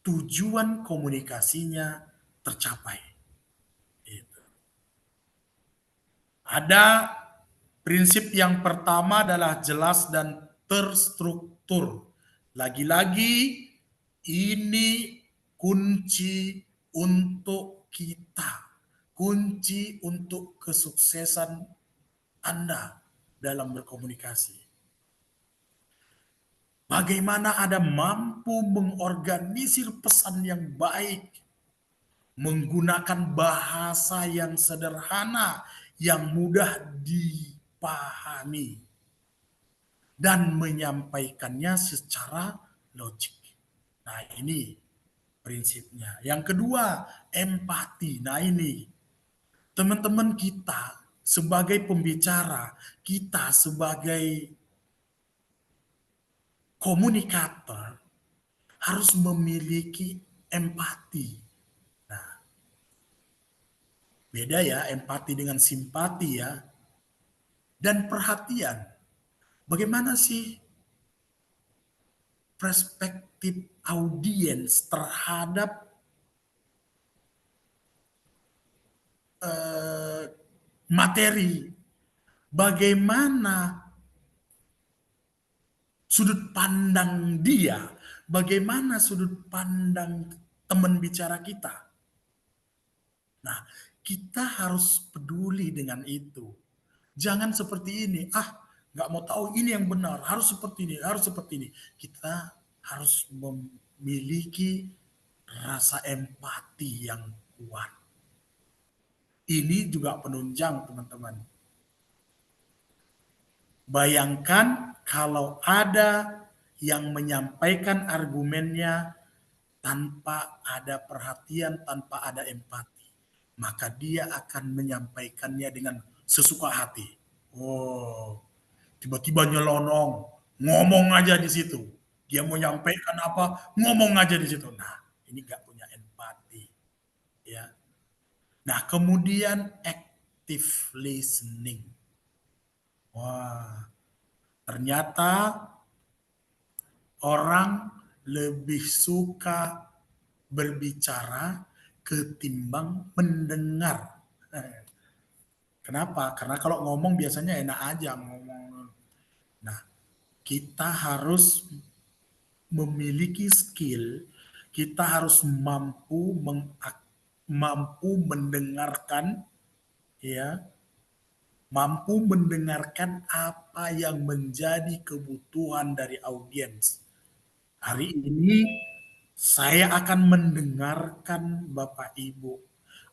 Speaker 3: tujuan komunikasinya tercapai. Gitu. Ada prinsip yang pertama adalah jelas dan terstruktur. Lagi-lagi ini kunci untuk kita, kunci untuk kesuksesan Anda dalam berkomunikasi. Bagaimana Anda mampu mengorganisir pesan yang baik, menggunakan bahasa yang sederhana, yang mudah dipahami, dan menyampaikannya secara logik. Nah, ini prinsipnya. Yang kedua, empati. Nah, ini teman-teman kita sebagai pembicara, kita sebagai komunikator harus memiliki empati. Nah, beda ya empati dengan simpati ya. Dan perhatian. Bagaimana sih perspektif audiens terhadap materi? Bagaimana sudut pandang dia, bagaimana sudut pandang teman bicara kita. Nah, kita harus peduli dengan itu. Jangan seperti ini, nggak mau tahu ini yang benar, harus seperti ini, harus seperti ini. Kita harus memiliki rasa empati yang kuat. Ini juga penunjang, teman-teman. Bayangkan kalau ada yang menyampaikan argumennya tanpa ada perhatian, tanpa ada empati, maka dia akan menyampaikannya dengan sesuka hati. Oh, tiba-tiba nyelonong, ngomong aja di situ. Dia mau nyampaikan apa, ngomong aja di situ. Nah, ini nggak punya empati, ya. Nah, kemudian active listening. Wah, ternyata orang lebih suka berbicara ketimbang mendengar. Kenapa? Karena kalau ngomong biasanya enak aja ngomong. Nah, kita harus memiliki skill, kita harus mampu mendengarkan, ya, mampu mendengarkan apa yang menjadi kebutuhan dari audiens. Hari ini saya akan mendengarkan Bapak Ibu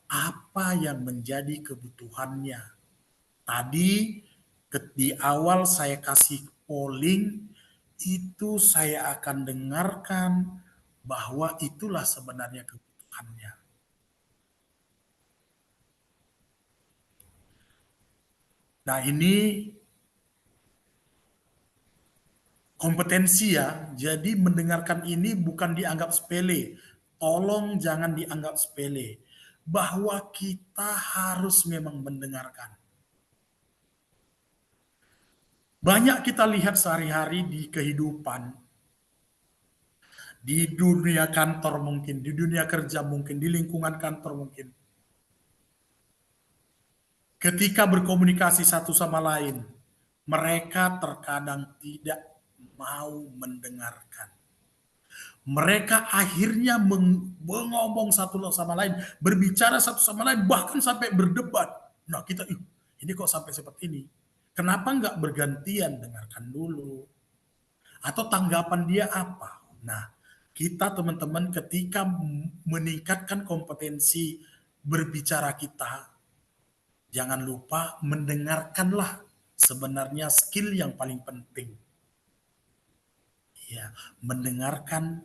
Speaker 3: apa yang menjadi kebutuhannya. Tadi di awal saya kasih polling, itu saya akan dengarkan bahwa itulah sebenarnya kebutuhannya. Nah, ini kompetensi ya, jadi mendengarkan ini bukan dianggap sepele. Tolong jangan dianggap sepele. Bahwa kita harus memang mendengarkan. Banyak kita lihat sehari-hari di kehidupan, di dunia kantor mungkin, di dunia kerja mungkin, di lingkungan kantor mungkin. Ketika berkomunikasi satu sama lain, mereka terkadang tidak mau mendengarkan. Mereka akhirnya mengomong satu sama lain, berbicara satu sama lain, bahkan sampai berdebat. Nah, kita, ini kok sampai seperti ini? Kenapa nggak bergantian, dengarkan dulu? Atau tanggapan dia apa? Nah, kita teman-teman ketika meningkatkan kompetensi berbicara kita, jangan lupa mendengarkanlah sebenarnya skill yang paling penting. Ya, mendengarkan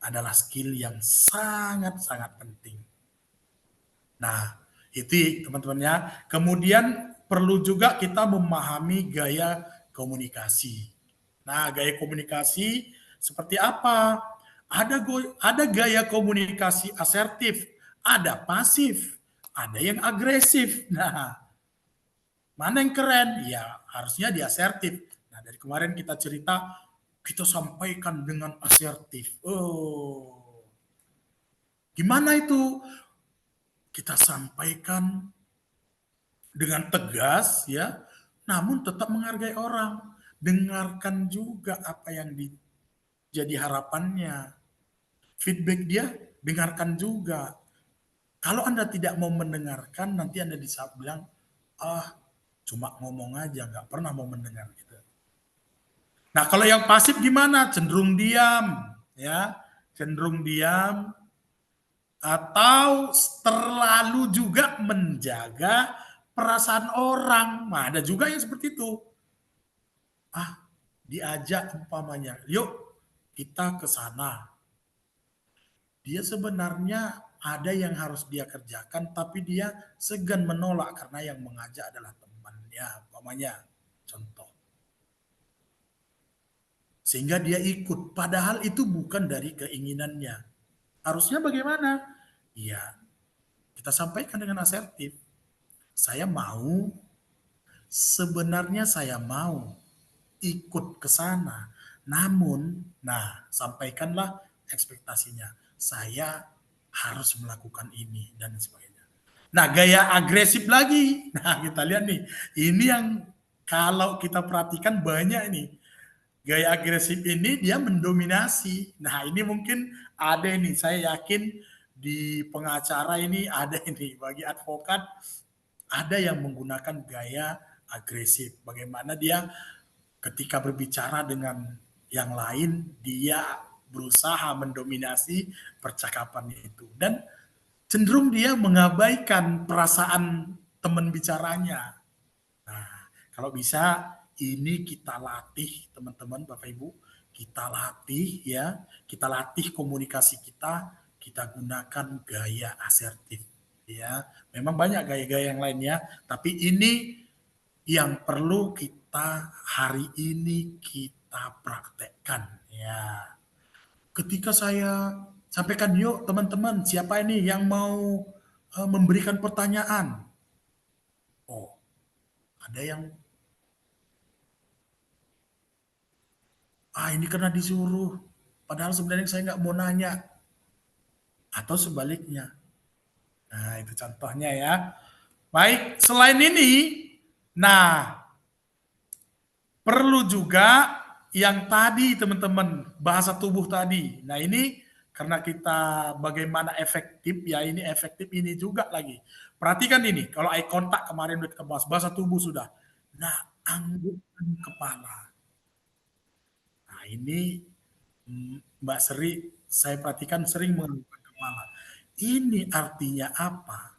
Speaker 3: adalah skill yang sangat-sangat penting. Nah, itu teman-teman ya. Kemudian perlu juga kita memahami gaya komunikasi. Nah, gaya komunikasi seperti apa? Ada gaya komunikasi asertif, ada pasif, ada yang agresif. Nah, mana yang keren? Ya, harusnya di asertif. Nah, dari kemarin kita cerita, kita sampaikan dengan asertif. Oh, gimana itu? Kita sampaikan dengan tegas, ya, namun tetap menghargai orang. Dengarkan juga apa yang jadi harapannya. Feedback dia, dengarkan juga. Kalau Anda tidak mau mendengarkan, nanti Anda bisa bilang, cuma ngomong aja, nggak pernah mau mendengar. Gitu. Nah, kalau yang pasif gimana? Cenderung diam, ya, cenderung diam, atau terlalu juga menjaga perasaan orang. Nah, ada juga yang seperti itu. Diajak umpamanya, yuk kita ke sana. Dia sebenarnya ada yang harus dia kerjakan, tapi dia segan menolak karena yang mengajak adalah temannya, umpamanya. Contoh. Sehingga dia ikut, padahal itu bukan dari keinginannya. Harusnya bagaimana? Ya, kita sampaikan dengan asertif. Sebenarnya saya mau ikut ke sana. Namun, sampaikanlah ekspektasinya. Saya harus melakukan ini dan sebagainya. Nah, gaya agresif lagi. Nah, kita lihat nih. Ini yang kalau kita perhatikan banyak nih. Gaya agresif ini dia mendominasi. Nah, ini mungkin ada nih. Saya yakin di pengacara ini ada ini. Bagi advokat, ada yang menggunakan gaya agresif. Bagaimana dia ketika berbicara dengan yang lain, dia berusaha mendominasi percakapan itu. Dan cenderung dia mengabaikan perasaan teman bicaranya. Nah, kalau bisa ini kita latih teman-teman, Bapak Ibu, kita latih ya, kita latih komunikasi kita gunakan gaya asertif ya. Memang banyak gaya-gaya yang lainnya, tapi ini yang perlu kita hari ini kita praktekkan ya. Ketika saya sampaikan, yuk teman-teman, siapa ini yang mau memberikan pertanyaan? Oh, ada yang ini karena disuruh, padahal sebenarnya saya nggak mau nanya. Atau sebaliknya. Nah, itu contohnya ya. Baik, selain ini, perlu juga yang tadi teman-teman, bahasa tubuh tadi. Nah, ini karena kita bagaimana efektif, ya ini efektif ini juga lagi. Perhatikan ini, kalau eye contact kemarin udah kita bahas, bahasa tubuh sudah. Nah, anggukkan kepala. Nah, ini Mbak Sri, saya perhatikan sering menganggukkan kepala. Ini artinya apa?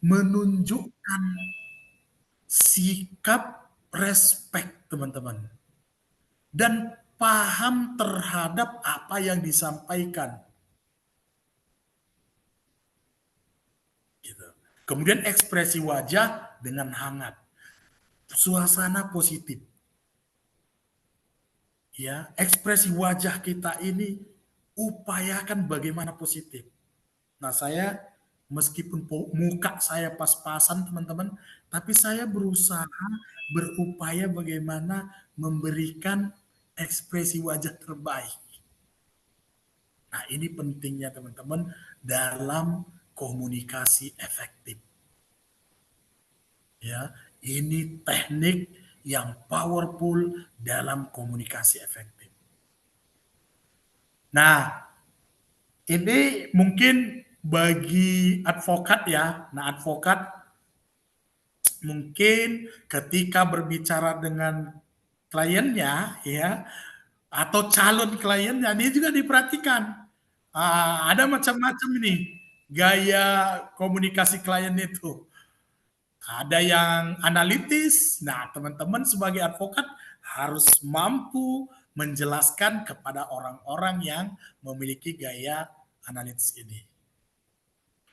Speaker 3: Menunjukkan sikap respect, teman-teman. Dan paham terhadap apa yang disampaikan. Gitu. Kemudian ekspresi wajah dengan hangat. Suasana positif. Ya, ekspresi wajah kita ini upayakan bagaimana positif. Nah, saya meskipun muka saya pas-pasan teman-teman, tapi saya berupaya bagaimana memberikan ekspresi wajah terbaik. Nah, ini pentingnya teman-teman dalam komunikasi efektif. Ya, ini teknik yang powerful dalam komunikasi efektif. Nah, ini mungkin bagi advokat ya. Nah, advokat mungkin ketika berbicara dengan kliennya ya, atau calon kliennya, ini juga diperhatikan. Ada macam-macam nih gaya komunikasi klien itu. Ada yang analitis. Nah, teman-teman sebagai advokat harus mampu menjelaskan kepada orang-orang yang memiliki gaya analitis ini.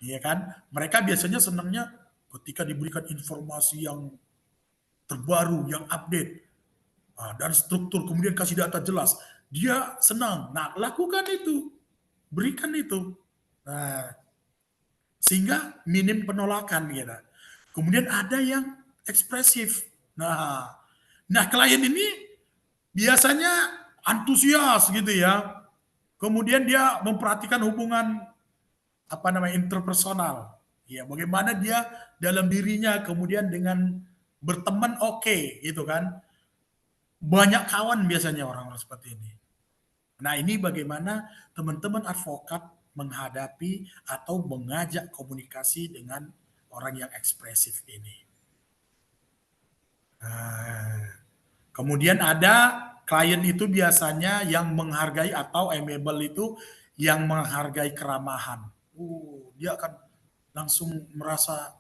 Speaker 3: Iya kan? Mereka biasanya senangnya ketika diberikan informasi yang terbaru, yang update, dan struktur, kemudian kasih data jelas. Dia senang. Nah, lakukan itu. berikan itu. Nah, sehingga minim penolakan gitu. Kemudian ada yang ekspresif. Nah klien ini biasanya antusias gitu ya. Kemudian dia memperhatikan hubungan interpersonal. Ya, bagaimana dia dalam dirinya kemudian dengan berteman oke, gitu kan. Banyak kawan biasanya orang-orang seperti ini. Nah, ini bagaimana teman-teman advokat menghadapi atau mengajak komunikasi dengan orang yang ekspresif ini. Nah, kemudian ada klien itu biasanya yang menghargai atau amiable itu yang menghargai keramahan. Dia akan langsung merasa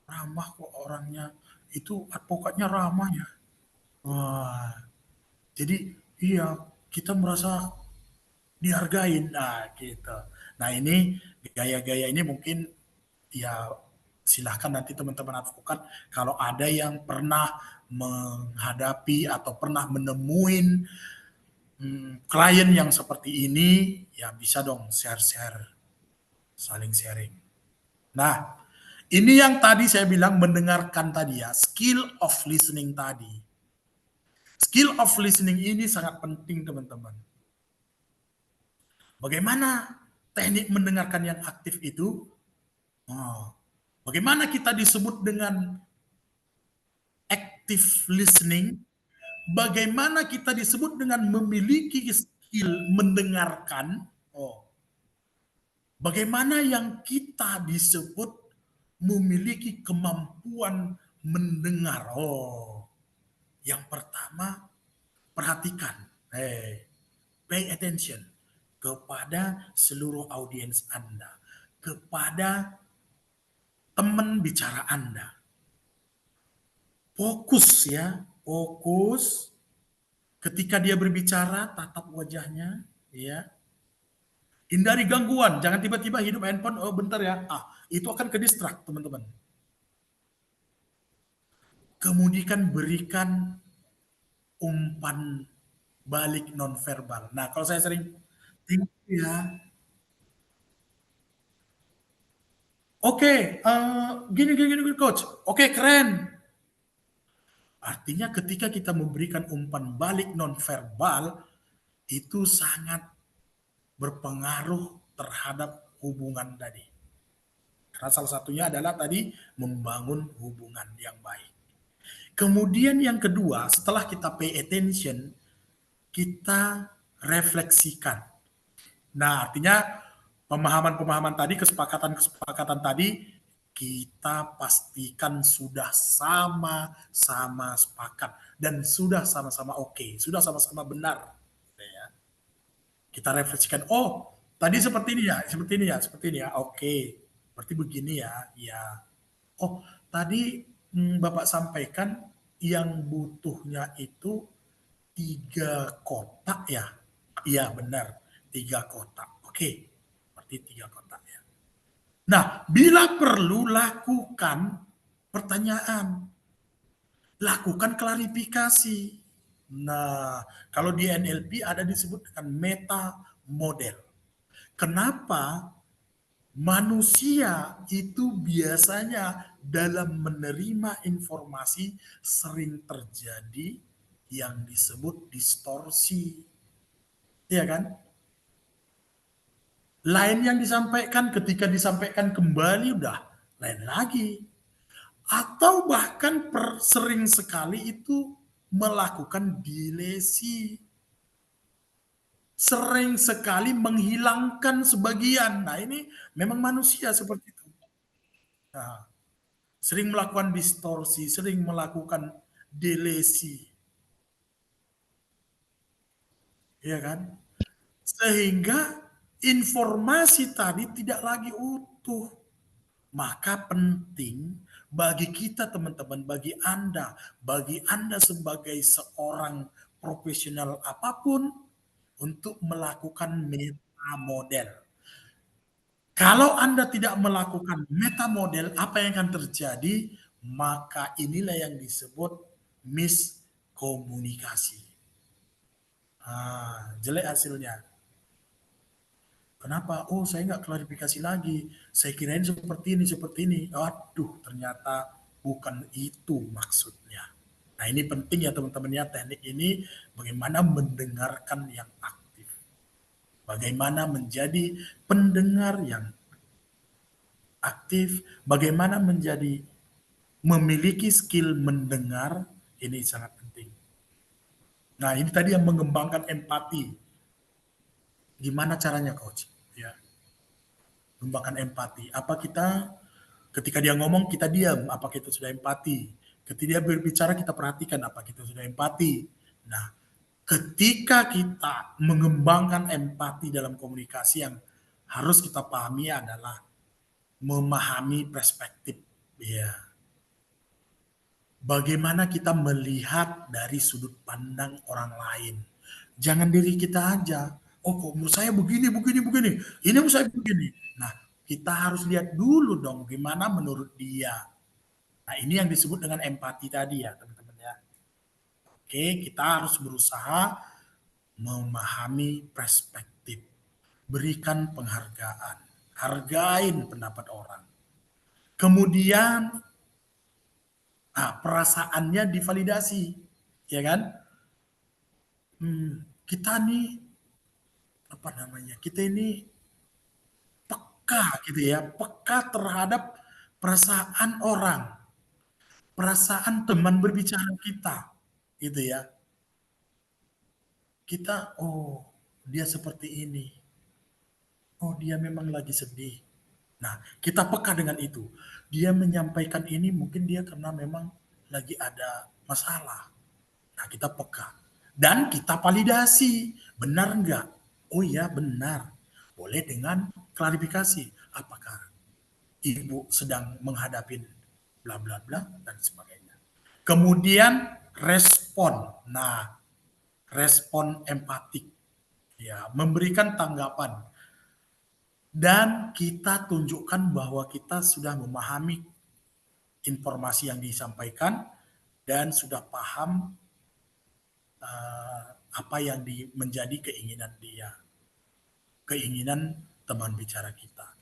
Speaker 3: ramah kok orangnya. Itu advokatnya ramah ya. Wah, jadi iya kita merasa dihargain. Nah, gitu. Nah, ini gaya-gaya ini mungkin ya silahkan nanti teman-teman advokat kalau ada yang pernah menghadapi atau pernah menemuin klien yang seperti ini, ya bisa dong share-share, saling sharing. Nah, ini yang tadi saya bilang mendengarkan tadi ya, skill of listening tadi. Skill of listening ini sangat penting teman-teman. Bagaimana teknik mendengarkan yang aktif itu? Bagaimana kita disebut dengan active listening? Bagaimana kita disebut dengan memiliki skill mendengarkan? Bagaimana yang kita disebut memiliki kemampuan mendengar? Yang pertama, perhatikan. Pay attention kepada seluruh audiens Anda, kepada teman bicara Anda. Fokus ya, fokus ketika dia berbicara, tatap wajahnya, ya. Hindari gangguan, jangan tiba-tiba hidup handphone, bentar ya. Itu akan ke distract, teman-teman. Kemudian berikan umpan balik nonverbal. Nah, kalau saya sering ya. Oke, gini coach. Oke, keren. Artinya ketika kita memberikan umpan balik nonverbal itu sangat berpengaruh terhadap hubungan tadi. Karena salah satunya adalah tadi membangun hubungan yang baik. Kemudian yang kedua, setelah kita pay attention, kita refleksikan. Nah, artinya pemahaman-pemahaman tadi, kesepakatan-kesepakatan tadi, kita pastikan sudah sama-sama sepakat dan sudah sama-sama oke, sudah sama-sama benar. Kita refleksikan, tadi seperti ini ya, oke, berarti begini ya, tadi Bapak sampaikan yang butuhnya itu 3 kotak ya, iya benar, 3 kotak, oke, berarti 3 kotak ya. Nah, bila perlu lakukan pertanyaan, lakukan klarifikasi. Nah, kalau di NLP ada disebut dengan meta model. Kenapa manusia itu biasanya dalam menerima informasi sering terjadi yang disebut distorsi. Iya kan? Lain yang disampaikan ketika disampaikan kembali udah lain lagi. Atau bahkan sering sekali itu melakukan dilesi. Sering sekali menghilangkan sebagian. Nah, ini memang manusia seperti itu. Nah, sering melakukan distorsi, sering melakukan delesi. Ya kan? Sehingga informasi tadi tidak lagi utuh. Maka penting bagi kita teman-teman, bagi Anda sebagai seorang profesional apapun untuk melakukan meta model. Kalau Anda tidak melakukan meta model, apa yang akan terjadi? Maka inilah yang disebut miskomunikasi. Jelek hasilnya. Kenapa? Oh, saya nggak klarifikasi lagi. Saya kirain seperti ini, seperti ini. Aduh, ternyata bukan itu maksudnya. Nah, ini penting ya teman-teman ya, teknik ini bagaimana mendengarkan yang aktif. Bagaimana menjadi pendengar yang aktif, bagaimana menjadi memiliki skill mendengar, ini sangat penting. Nah, ini tadi yang mengembangkan empati. Gimana caranya, coach? Ya, mengembangkan empati. Apa kita ketika dia ngomong kita diam, apa kita sudah empati? Ketika dia berbicara kita perhatikan apa kita sudah empati. Nah, ketika kita mengembangkan empati dalam komunikasi, yang harus kita pahami adalah memahami perspektif. Ya. Bagaimana kita melihat dari sudut pandang orang lain. Jangan diri kita aja. Oh, kok menurut saya begini. Ini menurut saya begini. Nah, kita harus lihat dulu dong gimana menurut dia. Nah, ini yang disebut dengan empati tadi ya, teman-teman ya. Oke, kita harus berusaha memahami perspektif. Berikan penghargaan. Hargain pendapat orang. Kemudian perasaannya divalidasi, ya kan? Kita nih kita ini peka gitu ya, peka terhadap perasaan orang, perasaan teman berbicara kita, gitu ya. Kita, oh dia seperti ini, oh dia memang lagi sedih. Nah, kita peka dengan itu. Dia menyampaikan ini mungkin dia karena memang lagi ada masalah. Nah, kita peka. Dan kita validasi. Benar enggak? Oh iya, benar. Boleh dengan klarifikasi. Apakah ibu sedang menghadapi bla bla bla dan sebagainya. Kemudian respon. Nah, respon empatik. Ya, memberikan tanggapan. Dan kita tunjukkan bahwa kita sudah memahami informasi yang disampaikan dan sudah paham apa yang menjadi keinginan dia, keinginan teman bicara kita.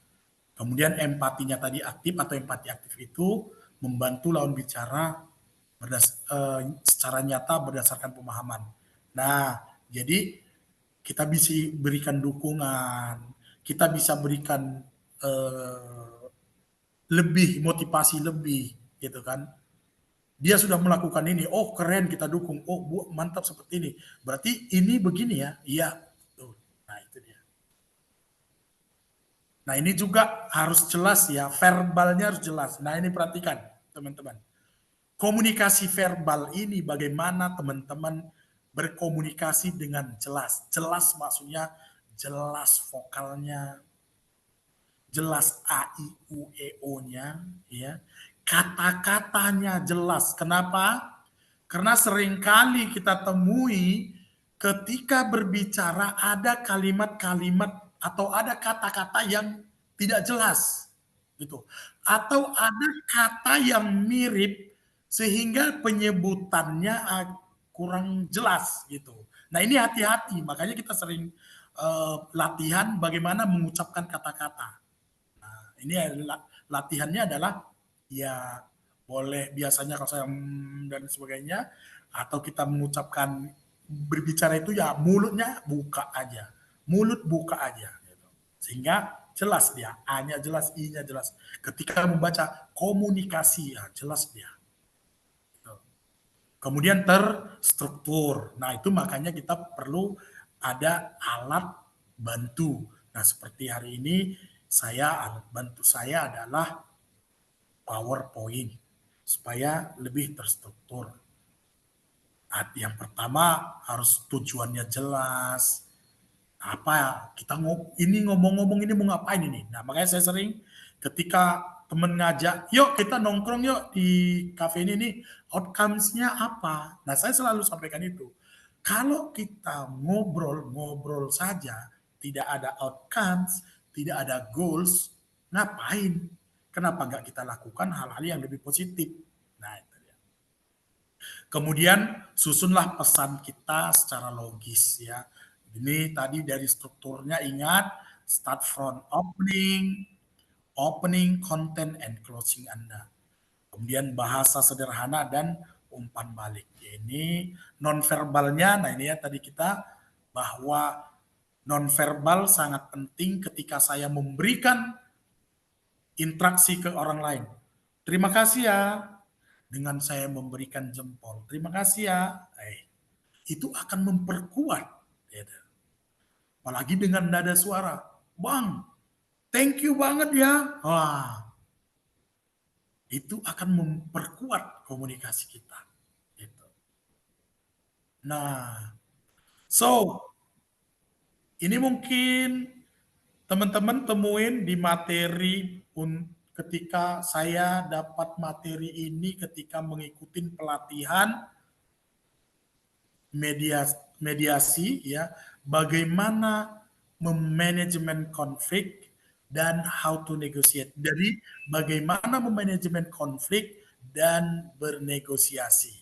Speaker 3: Kemudian empatinya tadi aktif atau empati aktif itu membantu lawan bicara secara nyata berdasarkan pemahaman. Nah, jadi kita bisa berikan dukungan, kita bisa berikan lebih, motivasi lebih, gitu kan. Dia sudah melakukan ini, oh keren kita dukung, oh bu, mantap seperti ini. Berarti ini begini ya, iya. Tuh. Nah itu dia. Nah ini juga harus jelas ya, verbalnya harus jelas. Nah ini perhatikan teman-teman. Komunikasi verbal ini bagaimana teman-teman berkomunikasi dengan jelas. Jelas maksudnya jelas vokalnya, jelas A, I, U, E, O-nya, ya. Kata-katanya jelas. Kenapa? Karena seringkali kita temui ketika berbicara ada kalimat-kalimat atau ada kata-kata yang tidak jelas, gitu. Atau ada kata yang mirip sehingga penyebutannya kurang jelas, gitu. Nah ini hati-hati, makanya kita sering latihan bagaimana mengucapkan kata-kata. Ini adalah latihannya adalah ya boleh biasanya kalau saya dan sebagainya, atau kita mengucapkan berbicara itu ya mulutnya buka aja, mulut buka aja gitu. Sehingga jelas dia, A-nya jelas, I-nya jelas. Ketika membaca komunikasi ya jelas dia. Gitu. Kemudian terstruktur. Nah itu makanya kita perlu ada alat bantu. Nah seperti hari ini alat bantu saya adalah PowerPoint supaya lebih terstruktur. Yang pertama harus tujuannya jelas. Apa kita ini ngomong-ngomong ini mau ngapain ini? Nah makanya saya sering ketika temen ngajak, yuk kita nongkrong yuk di cafe ini nih, outcomes-nya apa? Nah saya selalu sampaikan itu. Kalau kita ngobrol saja, tidak ada outcomes, tidak ada goals, ngapain? Kenapa nggak kita lakukan hal-hal yang lebih positif? Nah, itu dia. Kemudian susunlah pesan kita secara logis ya. Ini tadi dari strukturnya ingat, Start from opening content and closing Anda. Kemudian bahasa sederhana dan umpan balik. Ini nonverbalnya, nah ini ya tadi kita bahwa nonverbal sangat penting ketika saya memberikan interaksi ke orang lain. Terima kasih ya, dengan saya memberikan jempol. Terima kasih ya. Itu akan memperkuat. Gitu. Apalagi dengan nada suara. Bang, thank you banget ya. Wah, itu akan memperkuat komunikasi kita. Gitu. Nah, so ini mungkin teman-teman temuin di materi ketika saya dapat materi ini ketika mengikuti pelatihan mediasi ya, bagaimana memanajemen konflik dan how to negotiate. Jadi bagaimana memanajemen konflik dan bernegosiasi.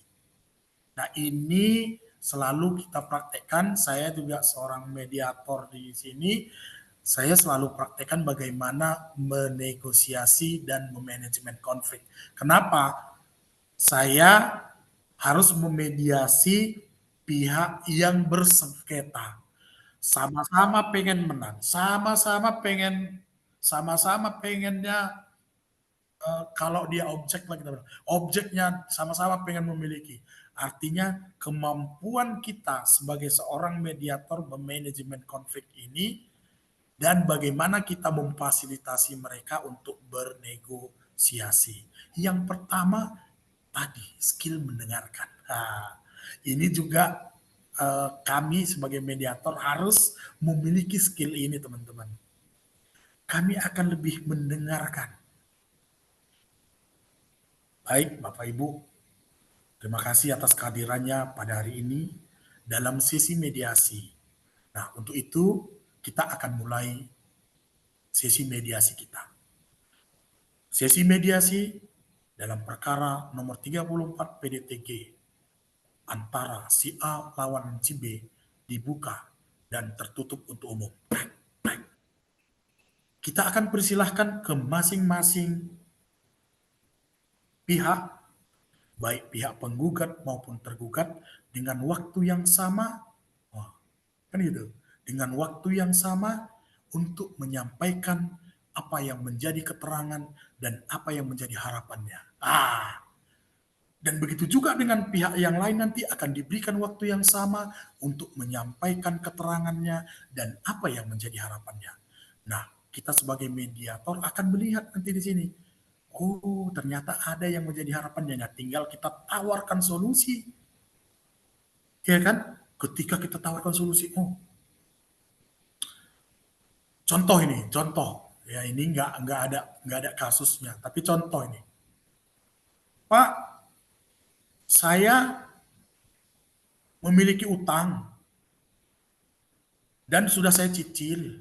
Speaker 3: Nah, ini selalu kita praktekkan. Saya juga seorang mediator di sini. Saya selalu praktekkan bagaimana menegosiasi dan memanajemen konflik. Kenapa? Saya harus memediasi pihak yang bersengketa. Sama-sama pengen menang, sama-sama pengennya kalau dia objek lagi, objeknya sama-sama pengen memiliki. Artinya kemampuan kita sebagai seorang mediator memanajemen konflik ini dan bagaimana kita memfasilitasi mereka untuk bernegosiasi. Yang pertama tadi skill mendengarkan. Nah, ini juga kami sebagai mediator harus memiliki skill ini, teman-teman. Kami akan lebih mendengarkan. Baik, Bapak Ibu, terima kasih atas kehadirannya pada hari ini dalam sesi mediasi. Nah, untuk itu kita akan mulai sesi mediasi kita. Sesi mediasi dalam perkara nomor 34 PDTG antara si A lawan si B dibuka dan tertutup untuk umum. Kita akan persilahkan ke masing-masing pihak, baik pihak penggugat maupun tergugat, dengan waktu yang sama, kan gitu, dengan waktu yang sama untuk menyampaikan apa yang menjadi keterangan dan apa yang menjadi harapannya. Dan begitu juga dengan pihak yang lain nanti akan diberikan waktu yang sama untuk menyampaikan keterangannya dan apa yang menjadi harapannya. Nah, kita sebagai mediator akan melihat nanti di sini. Oh, ternyata ada yang menjadi harapannya. Nah, tinggal kita tawarkan solusi. Ya kan? Ketika kita tawarkan solusi, contoh ini, contoh. Ya, ini nggak ada kasusnya, tapi contoh ini. Pak, saya memiliki utang dan sudah saya cicil,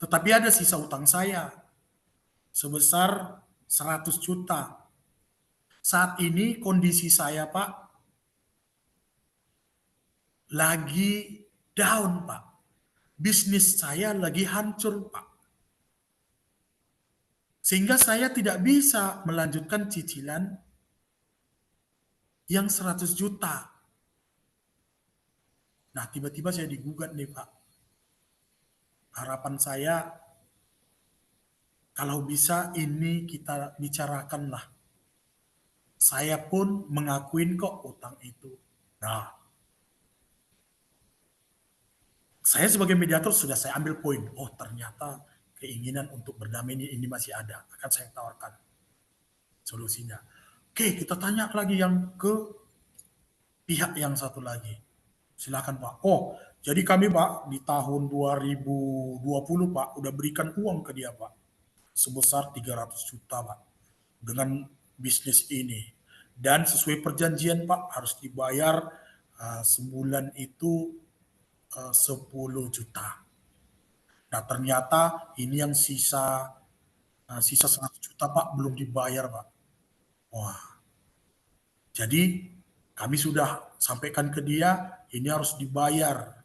Speaker 3: tetapi ada sisa utang saya sebesar 100 juta. Saat ini kondisi saya, Pak, lagi down, Pak. Bisnis saya lagi hancur, Pak. Sehingga saya tidak bisa melanjutkan cicilan yang 100 juta. Nah, tiba-tiba saya digugat nih, Pak. Harapan saya, kalau bisa ini kita bicarakanlah. Saya pun mengakuin kok utang itu. Nah, saya sebagai mediator sudah saya ambil poin. Oh, ternyata keinginan untuk berdamai ini masih ada. Akan saya tawarkan solusinya. Oke, kita tanya lagi yang ke pihak yang satu lagi. Silakan, Pak. Oh, jadi kami, Pak, di tahun 2020, Pak, udah berikan uang ke dia, Pak. Sebesar 300 juta, Pak. Dengan bisnis ini. Dan sesuai perjanjian, Pak, harus dibayar sebulan itu 10 juta. Nah, ternyata ini yang sisa 100 juta, Pak, belum dibayar, Pak. Wah. Jadi kami sudah sampaikan ke dia, ini harus dibayar.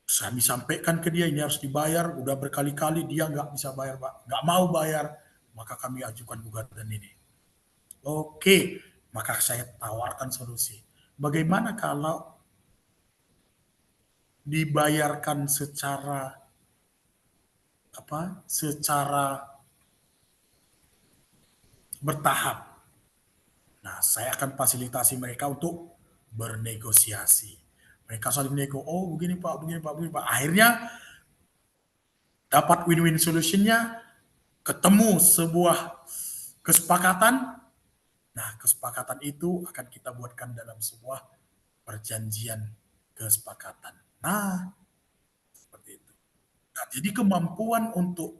Speaker 3: Saya disampaikan ke dia ini harus dibayar, udah berkali-kali dia nggak bisa bayar, Pak, nggak mau bayar, maka kami ajukan gugatan ini. Oke, maka saya tawarkan solusi. Bagaimana kalau dibayarkan secara bertahap. Nah, saya akan fasilitasi mereka untuk bernegosiasi. Mereka saling nego, oh begini Pak, begini Pak, begini Pak. Akhirnya dapat win-win solutionnya, ketemu sebuah kesepakatan. Nah, kesepakatan itu akan kita buatkan dalam sebuah perjanjian kesepakatan. Nah, seperti itu. Nah, jadi kemampuan untuk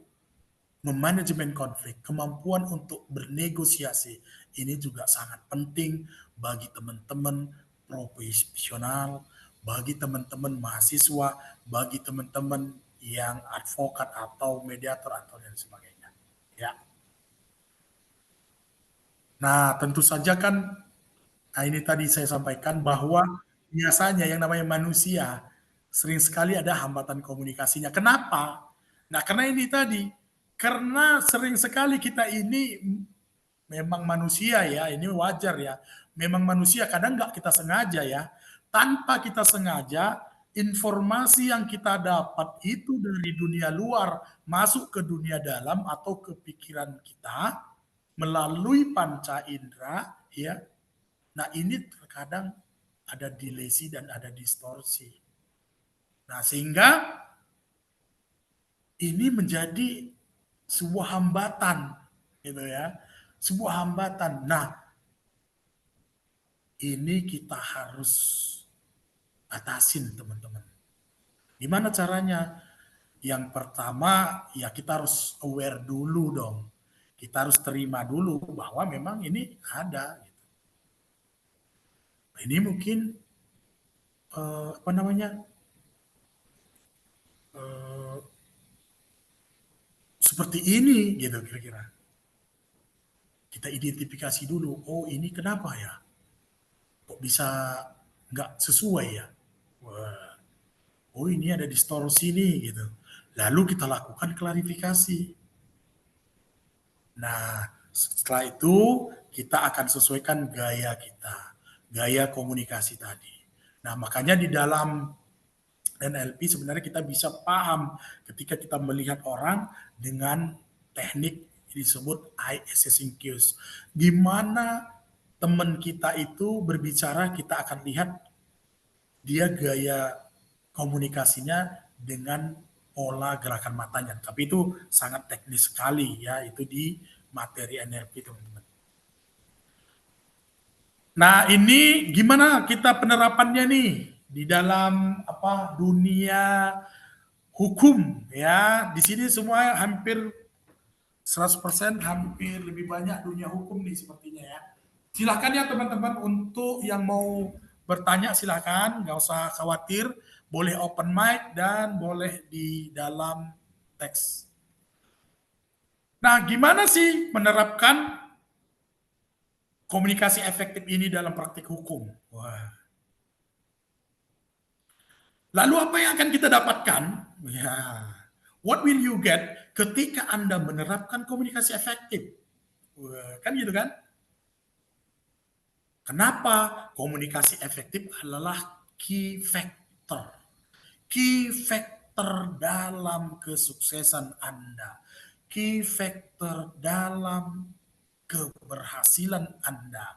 Speaker 3: memanajemen konflik, kemampuan untuk bernegosiasi, ini juga sangat penting bagi teman-teman profesional, bagi teman-teman mahasiswa, bagi teman-teman yang advokat atau mediator atau dan sebagainya. Ya. Nah, tentu saja kan, nah ini tadi saya sampaikan bahwa biasanya yang namanya manusia sering sekali ada hambatan komunikasinya. Kenapa? Nah, karena ini tadi, karena sering sekali kita ini memang manusia ya, ini wajar ya. Memang manusia kadang nggak kita sengaja ya. Tanpa kita sengaja, informasi yang kita dapat itu dari dunia luar masuk ke dunia dalam atau ke pikiran kita melalui panca indera ya. Nah, ini terkadang ada dilesi dan ada distorsi. Nah, sehingga ini menjadi sebuah hambatan gitu ya. Sebuah hambatan. Nah, ini kita harus atasin teman-teman. Gimana caranya? Yang pertama ya kita harus aware dulu dong. Kita harus terima dulu bahwa memang ini ada. Ini mungkin seperti ini gitu kira-kira. Kita identifikasi dulu, oh ini kenapa ya? Kok bisa nggak sesuai ya? Wah, oh ini ada distorsi nih gitu. Lalu kita lakukan klarifikasi. Nah, setelah itu kita akan sesuaikan gaya kita, gaya komunikasi tadi. Nah, makanya di dalam NLP sebenarnya kita bisa paham ketika kita melihat orang dengan teknik disebut eye assessing cues. Gimana teman kita itu berbicara, kita akan lihat dia gaya komunikasinya dengan pola gerakan matanya. Tapi itu sangat teknis sekali ya, itu di materi NLP teman-teman. Nah, ini gimana kita penerapannya nih di dalam dunia hukum ya. Di sini semua hampir 100% hampir lebih banyak dunia hukum nih sepertinya ya. Silakan ya teman-teman untuk yang mau bertanya silakan, nggak usah khawatir, boleh open mic dan boleh di dalam teks. Nah, gimana sih menerapkan komunikasi efektif ini dalam praktik hukum? Wah. Lalu apa yang akan kita dapatkan? Ya, what will you get ketika Anda menerapkan komunikasi efektif? Wah, kan gitu kan? Kenapa? Komunikasi efektif adalah key factor. Key factor dalam kesuksesan Anda. Key factor dalam keberhasilan Anda.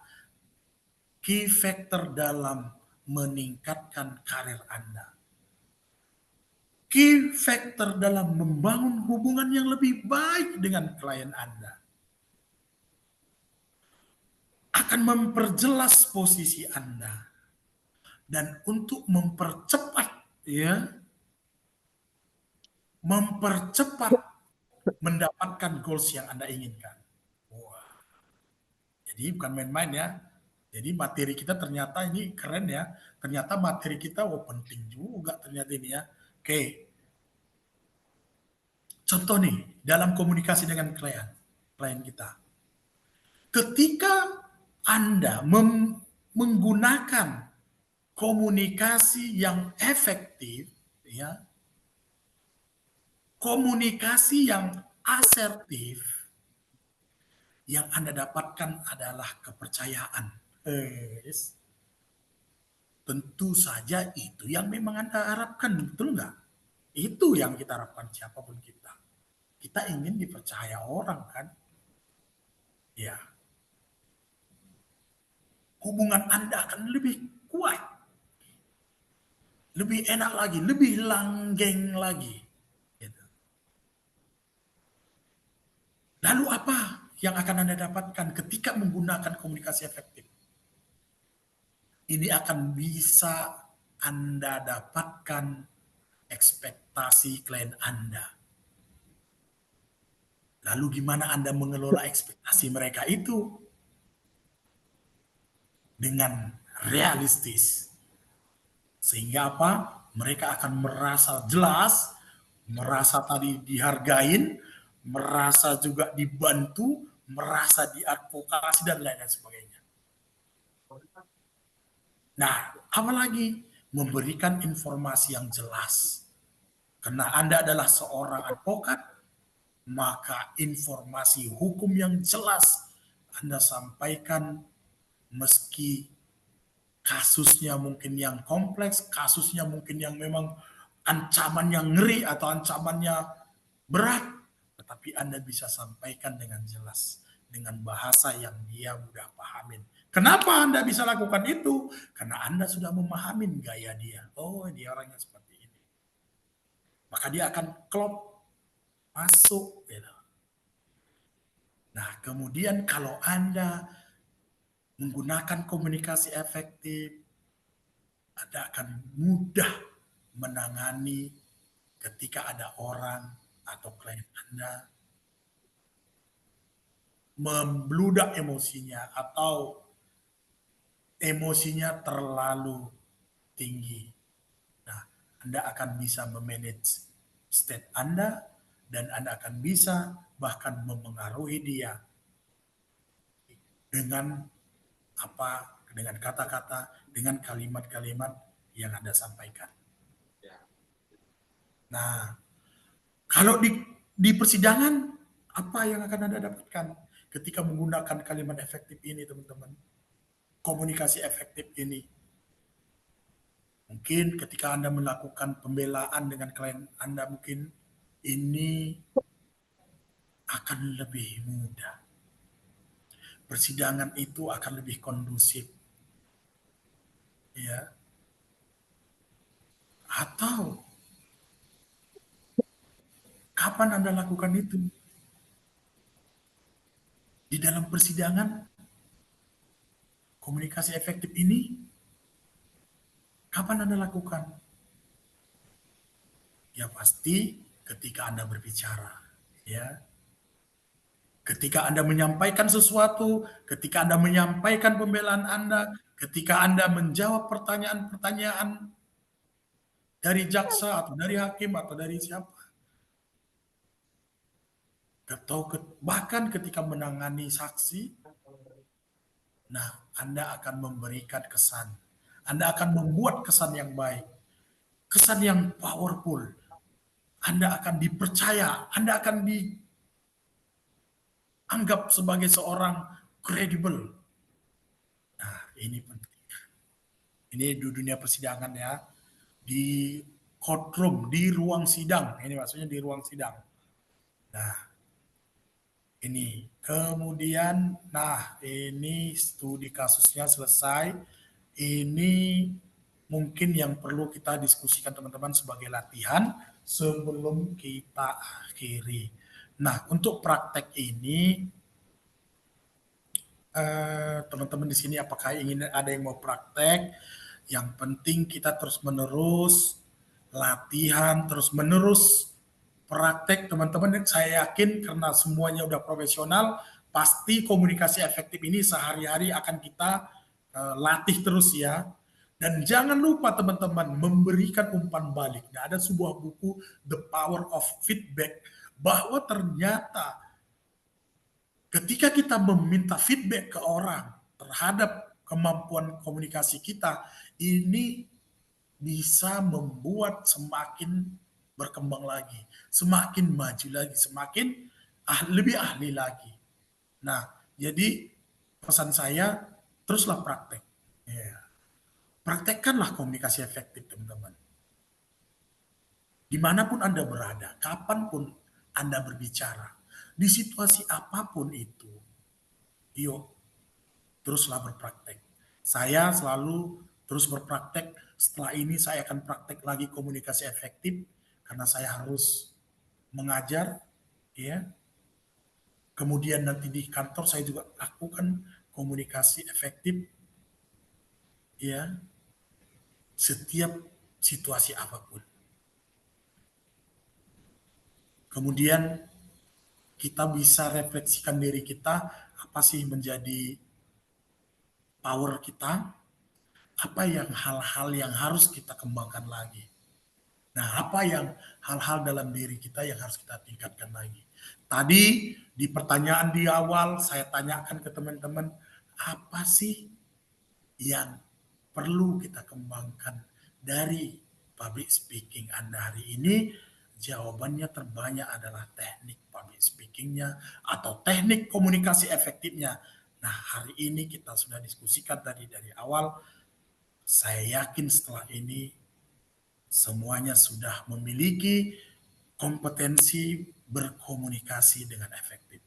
Speaker 3: Key factor dalam meningkatkan karir Anda. Key factor dalam membangun hubungan yang lebih baik dengan klien Anda. Akan memperjelas posisi Anda. Dan untuk mempercepat mendapatkan goals yang Anda inginkan. Wah. Jadi bukan main-main ya. Jadi materi kita ternyata ini keren ya. Ternyata materi kita penting juga ternyata ini ya. Oke. Contoh nih, dalam komunikasi dengan klien kita. Ketika Anda menggunakan komunikasi yang efektif, ya. Komunikasi yang asertif yang Anda dapatkan adalah kepercayaan. Yes. Tentu saja itu yang memang Anda harapkan, betul nggak? Itu yang kita harapkan siapapun kita. Kita ingin dipercaya orang kan? Ya. Hubungan Anda akan lebih kuat. Lebih enak lagi, lebih langgeng lagi. Gitu. Lalu apa yang akan Anda dapatkan ketika menggunakan komunikasi efektif? Ini akan bisa Anda dapatkan ekspektasi klien Anda. Lalu gimana Anda mengelola ekspektasi mereka itu? Dengan realistis. Sehingga apa? Mereka akan merasa jelas, merasa tadi dihargain, merasa juga dibantu, merasa diadvokasi dan lain-lain sebagainya. Nah, apalagi memberikan informasi yang jelas. Karena Anda adalah seorang advokat, maka informasi hukum yang jelas Anda sampaikan meski kasusnya mungkin yang kompleks, kasusnya mungkin yang memang ancaman yang ngeri atau ancamannya berat, tetapi Anda bisa sampaikan dengan jelas, dengan bahasa yang dia mudah pahamin. Kenapa Anda bisa lakukan itu? Karena Anda sudah memahami gaya dia. Oh, dia orangnya seperti ini. Maka dia akan klop, masuk. Gitu. Nah, kemudian kalau Anda menggunakan komunikasi efektif, Anda akan mudah menangani ketika ada orang atau klien Anda membludak emosinya atau emosinya terlalu tinggi. Nah, Anda akan bisa memanage state Anda dan Anda akan bisa bahkan memengaruhi dia dengan apa, dengan kata-kata, dengan kalimat-kalimat yang Anda sampaikan. Nah, kalau di persidangan, apa yang akan Anda dapatkan ketika menggunakan kalimat efektif ini, teman-teman? Komunikasi efektif ini. Mungkin ketika Anda melakukan pembelaan dengan klien Anda, mungkin ini akan lebih mudah. Persidangan itu akan lebih kondusif. Ya. Atau kapan Anda lakukan itu? Di dalam persidangan, komunikasi efektif ini, kapan Anda lakukan? Ya pasti ketika Anda berbicara. Ya. Ketika Anda menyampaikan sesuatu, ketika Anda menyampaikan pembelaan Anda, ketika Anda menjawab pertanyaan-pertanyaan dari jaksa atau dari hakim atau dari siapa. Atau bahkan ketika menangani saksi, nah Anda akan memberikan kesan. Anda akan membuat kesan yang baik. Kesan yang powerful. Anda akan dipercaya. Anda akan dianggap sebagai seorang kredibel. Nah, ini penting. Ini di dunia persidangan ya. Di courtroom, di ruang sidang. Ini maksudnya di ruang sidang. Nah, ini. Kemudian, nah ini studi kasusnya selesai. Ini mungkin yang perlu kita diskusikan teman-teman sebagai latihan sebelum kita akhiri. Nah, untuk praktek ini, teman-teman di sini apakah ingin ada yang mau praktek? Yang penting kita terus-menerus latihan, terus-menerus praktek teman-teman. Saya yakin karena semuanya udah profesional, pasti komunikasi efektif ini sehari-hari akan kita latih terus ya. Dan jangan lupa teman-teman memberikan umpan balik. Nah, ada sebuah buku The Power of Feedback bahwa ternyata ketika kita meminta feedback ke orang terhadap kemampuan komunikasi kita, ini bisa membuat semakin berkembang lagi, semakin maju lagi, semakin lebih ahli lagi. Nah, jadi pesan saya, teruslah praktek. Ya. Praktekkanlah komunikasi efektif, teman-teman. Dimanapun Anda berada, kapanpun Anda berbicara, di situasi apapun itu, yuk, teruslah berpraktek. Saya selalu terus berpraktek. Setelah ini saya akan praktek lagi komunikasi efektif, karena saya harus mengajar, ya. Kemudian nanti di kantor saya juga lakukan komunikasi efektif, ya, setiap situasi apapun. Kemudian kita bisa refleksikan diri kita, apa sih menjadi power kita, apa yang hal-hal yang harus kita kembangkan lagi. Nah, apa yang hal-hal dalam diri kita yang harus kita tingkatkan lagi. Tadi di pertanyaan di awal saya tanyakan ke teman-teman, apa sih yang perlu kita kembangkan dari public speaking Anda hari ini? Jawabannya terbanyak adalah teknik public speakingnya atau teknik komunikasi efektifnya. Nah, hari ini kita sudah diskusikan tadi dari awal. Saya yakin setelah ini semuanya sudah memiliki kompetensi berkomunikasi dengan efektif.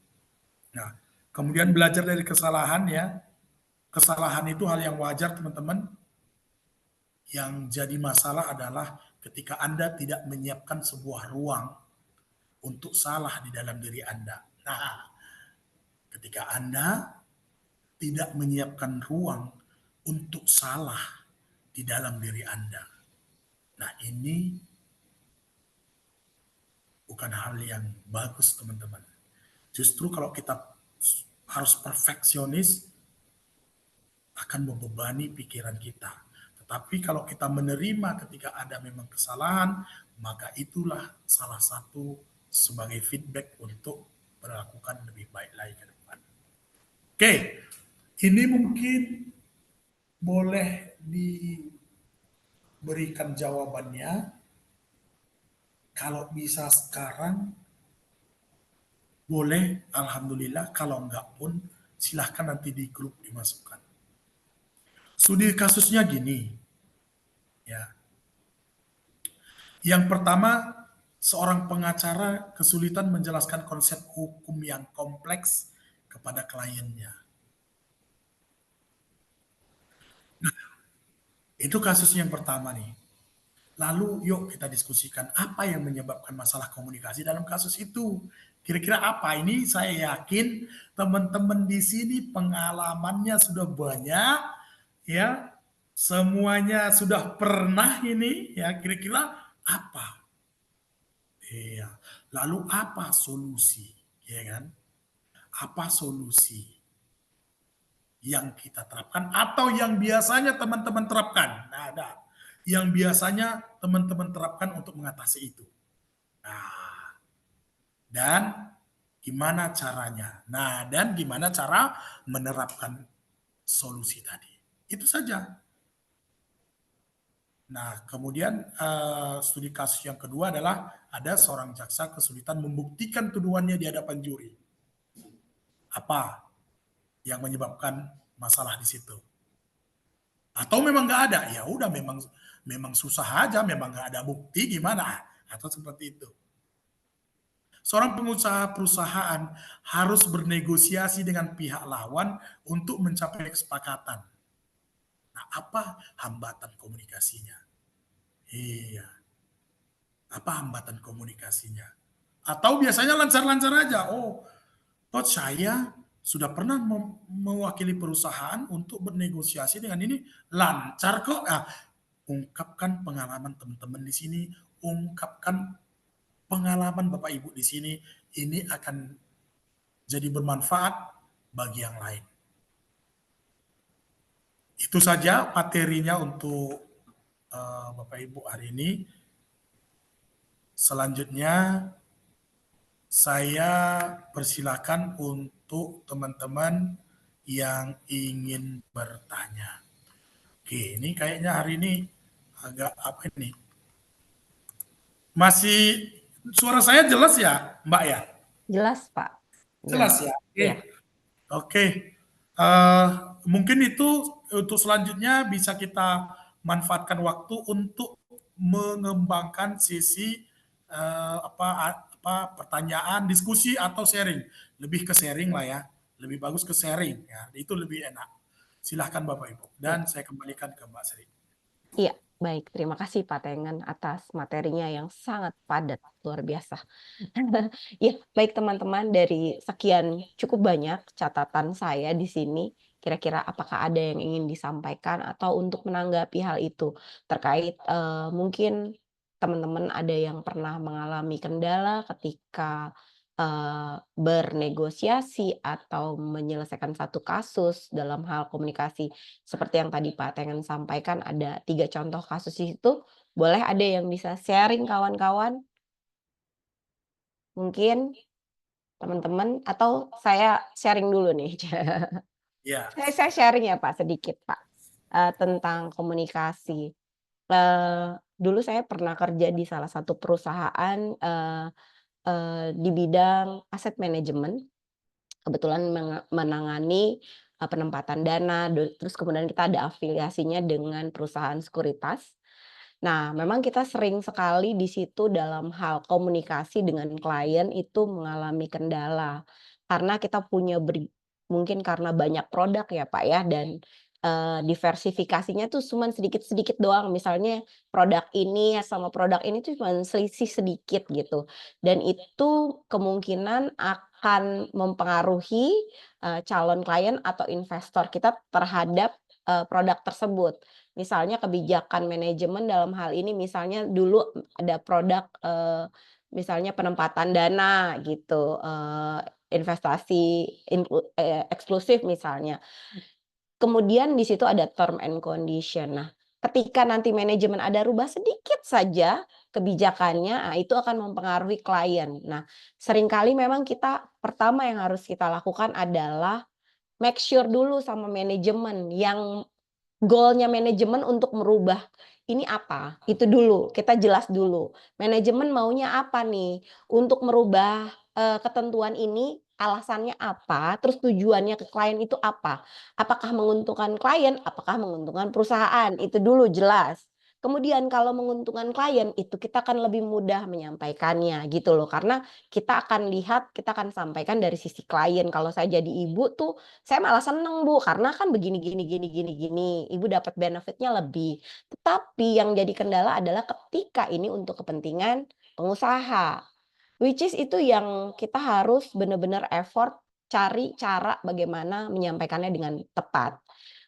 Speaker 3: Nah, kemudian belajar dari kesalahan, ya. Kesalahan itu hal yang wajar, teman-teman. Yang jadi masalah adalah ketika Anda tidak menyiapkan sebuah ruang untuk salah di dalam diri Anda. Nah, ketika Anda tidak menyiapkan ruang untuk salah di dalam diri Anda. Nah, ini bukan hal yang bagus, teman-teman. Justru kalau kita harus perfeksionis, akan membebani pikiran kita. Tetapi kalau kita menerima ketika ada memang kesalahan, maka itulah salah satu sebagai feedback untuk melakukan lebih baik lagi ke depan. Oke, ini mungkin boleh diberikan jawabannya. Kalau bisa sekarang, boleh, alhamdulillah. Kalau enggak pun, silahkan nanti di grup dimasukkan. Studi kasusnya gini, ya. Yang pertama, seorang pengacara kesulitan menjelaskan konsep hukum yang kompleks kepada kliennya. Nah, itu kasus yang pertama nih. Lalu yuk kita diskusikan apa yang menyebabkan masalah komunikasi dalam kasus itu. Kira-kira apa? Ini saya yakin teman-teman di sini pengalamannya sudah banyak, ya. Semuanya sudah pernah ini, ya. Kira-kira apa? Iya. Lalu apa solusi, ya kan? Apa solusi yang kita terapkan atau yang biasanya teman-teman terapkan? Nah, ada yang biasanya teman-teman terapkan untuk mengatasi itu. Nah, dan gimana caranya? Nah, dan gimana cara menerapkan solusi tadi? Itu saja. Nah, kemudian studi kasus yang kedua adalah ada seorang jaksa kesulitan membuktikan tuduhannya di hadapan juri. Apa yang menyebabkan masalah di situ? Atau memang nggak ada? Ya udah, memang susah aja, memang nggak ada bukti, gimana? Atau seperti itu. Seorang pengusaha perusahaan harus bernegosiasi dengan pihak lawan untuk mencapai kesepakatan. Nah, apa hambatan komunikasinya? Iya. Apa hambatan komunikasinya? Atau biasanya lancar-lancar aja. Oh, coach, saya sudah pernah mewakili perusahaan untuk bernegosiasi dengan ini, lancar kok. Nah, ungkapkan pengalaman teman-teman di sini, ungkapkan pengalaman Bapak Ibu di sini, ini akan jadi bermanfaat bagi yang lain. Itu saja materinya untuk Bapak Ibu hari ini. Selanjutnya saya persilakan untuk teman-teman yang ingin bertanya. Oke, ini kayaknya hari ini agak apa ini? Masih suara saya jelas ya, Mbak ya?
Speaker 1: Jelas, Pak.
Speaker 3: Jelas
Speaker 1: Jelas.
Speaker 3: ya.
Speaker 1: Iya.
Speaker 3: Oke. Mungkin itu untuk selanjutnya bisa kita manfaatkan waktu untuk mengembangkan sisi pertanyaan, diskusi atau sharing. Lebih ke sharing lah ya. Lebih bagus ke sharing ya. Itu lebih enak. Silahkan Bapak Ibu. Dan saya kembalikan ke Mbak Sri.
Speaker 1: Iya, baik. Terima kasih Pak Tengen atas materinya yang sangat padat, luar biasa. Ya, baik teman-teman, dari sekian cukup banyak catatan saya di sini, kira-kira apakah ada yang ingin disampaikan atau untuk menanggapi hal itu terkait mungkin teman-teman ada yang pernah mengalami kendala ketika bernegosiasi atau menyelesaikan satu kasus dalam hal komunikasi seperti yang tadi Pak Tengen sampaikan, ada 3 contoh kasus itu, boleh ada yang bisa sharing kawan-kawan? Mungkin teman-teman, atau saya sharing dulu nih?
Speaker 3: Ya.
Speaker 1: Saya sharing ya Pak, sedikit Pak, tentang komunikasi. Dulu saya pernah kerja di salah satu perusahaan, di bidang aset manajemen, kebetulan menangani penempatan dana, terus kemudian kita ada afiliasinya dengan perusahaan sekuritas. Nah, memang kita sering sekali di situ dalam hal komunikasi dengan klien itu mengalami kendala. Karena kita punya mungkin karena banyak produk ya Pak ya, dan diversifikasinya tuh cuman sedikit-sedikit doang. Misalnya produk ini sama produk ini tuh cuman selisih sedikit gitu. Dan itu kemungkinan akan mempengaruhi calon klien atau investor kita terhadap produk tersebut. Misalnya kebijakan manajemen dalam hal ini, misalnya dulu ada produk, misalnya penempatan dana gitu, investasi eksklusif misalnya. Kemudian di situ ada term and condition. Nah, ketika nanti manajemen ada rubah sedikit saja kebijakannya, itu akan mempengaruhi klien. Nah, seringkali memang kita pertama yang harus kita lakukan adalah make sure dulu sama manajemen yang goal-nya manajemen untuk merubah ini apa? Itu dulu, kita jelas dulu. Manajemen maunya apa nih? Untuk merubah, ketentuan ini alasannya apa? Terus tujuannya ke klien itu apa? Apakah menguntungkan klien? Apakah menguntungkan perusahaan? Itu dulu jelas. Kemudian kalau menguntungkan klien, itu kita akan lebih mudah menyampaikannya gitu loh. Karena kita akan lihat, kita akan sampaikan dari sisi klien. Kalau saya jadi ibu tuh, saya malah seneng Bu, karena kan begini gini gini gini gini, ibu dapat benefitnya lebih. Tetapi yang jadi kendala adalah ketika ini untuk kepentingan pengusaha, which is itu yang kita harus benar-benar effort cari cara bagaimana menyampaikannya dengan tepat.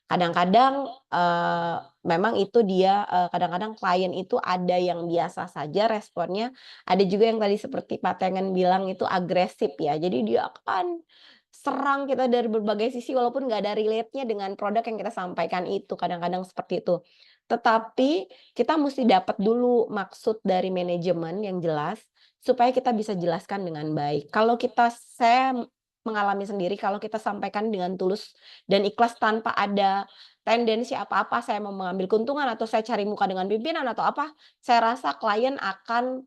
Speaker 1: Kadang-kadang, memang itu dia, kadang-kadang klien itu ada yang biasa saja responnya, ada juga yang tadi seperti Pak Tengen bilang itu agresif ya. Jadi dia akan serang kita dari berbagai sisi walaupun nggak ada relate-nya dengan produk yang kita sampaikan itu, kadang-kadang seperti itu. Tetapi kita mesti dapat dulu maksud dari manajemen yang jelas, supaya kita bisa jelaskan dengan baik. Kalau saya mengalami sendiri, kalau kita sampaikan dengan tulus dan ikhlas tanpa ada tendensi apa-apa, saya mau mengambil keuntungan atau saya cari muka dengan pimpinan atau apa, saya rasa klien akan,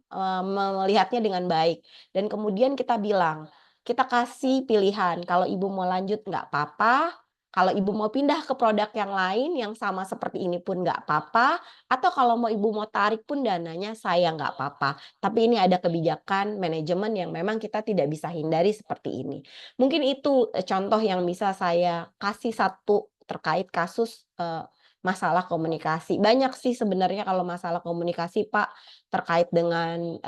Speaker 1: melihatnya dengan baik. Dan kemudian kita bilang, kita kasih pilihan, kalau ibu mau lanjut nggak apa-apa, kalau ibu mau pindah ke produk yang lain yang sama seperti ini pun nggak apa-apa, atau kalau ibu mau tarik pun dananya saya nggak apa-apa. Tapi ini ada kebijakan manajemen yang memang kita tidak bisa hindari seperti ini. Mungkin itu contoh yang bisa saya kasih satu terkait kasus masalah komunikasi. Banyak sih sebenarnya kalau masalah komunikasi Pak, terkait dengan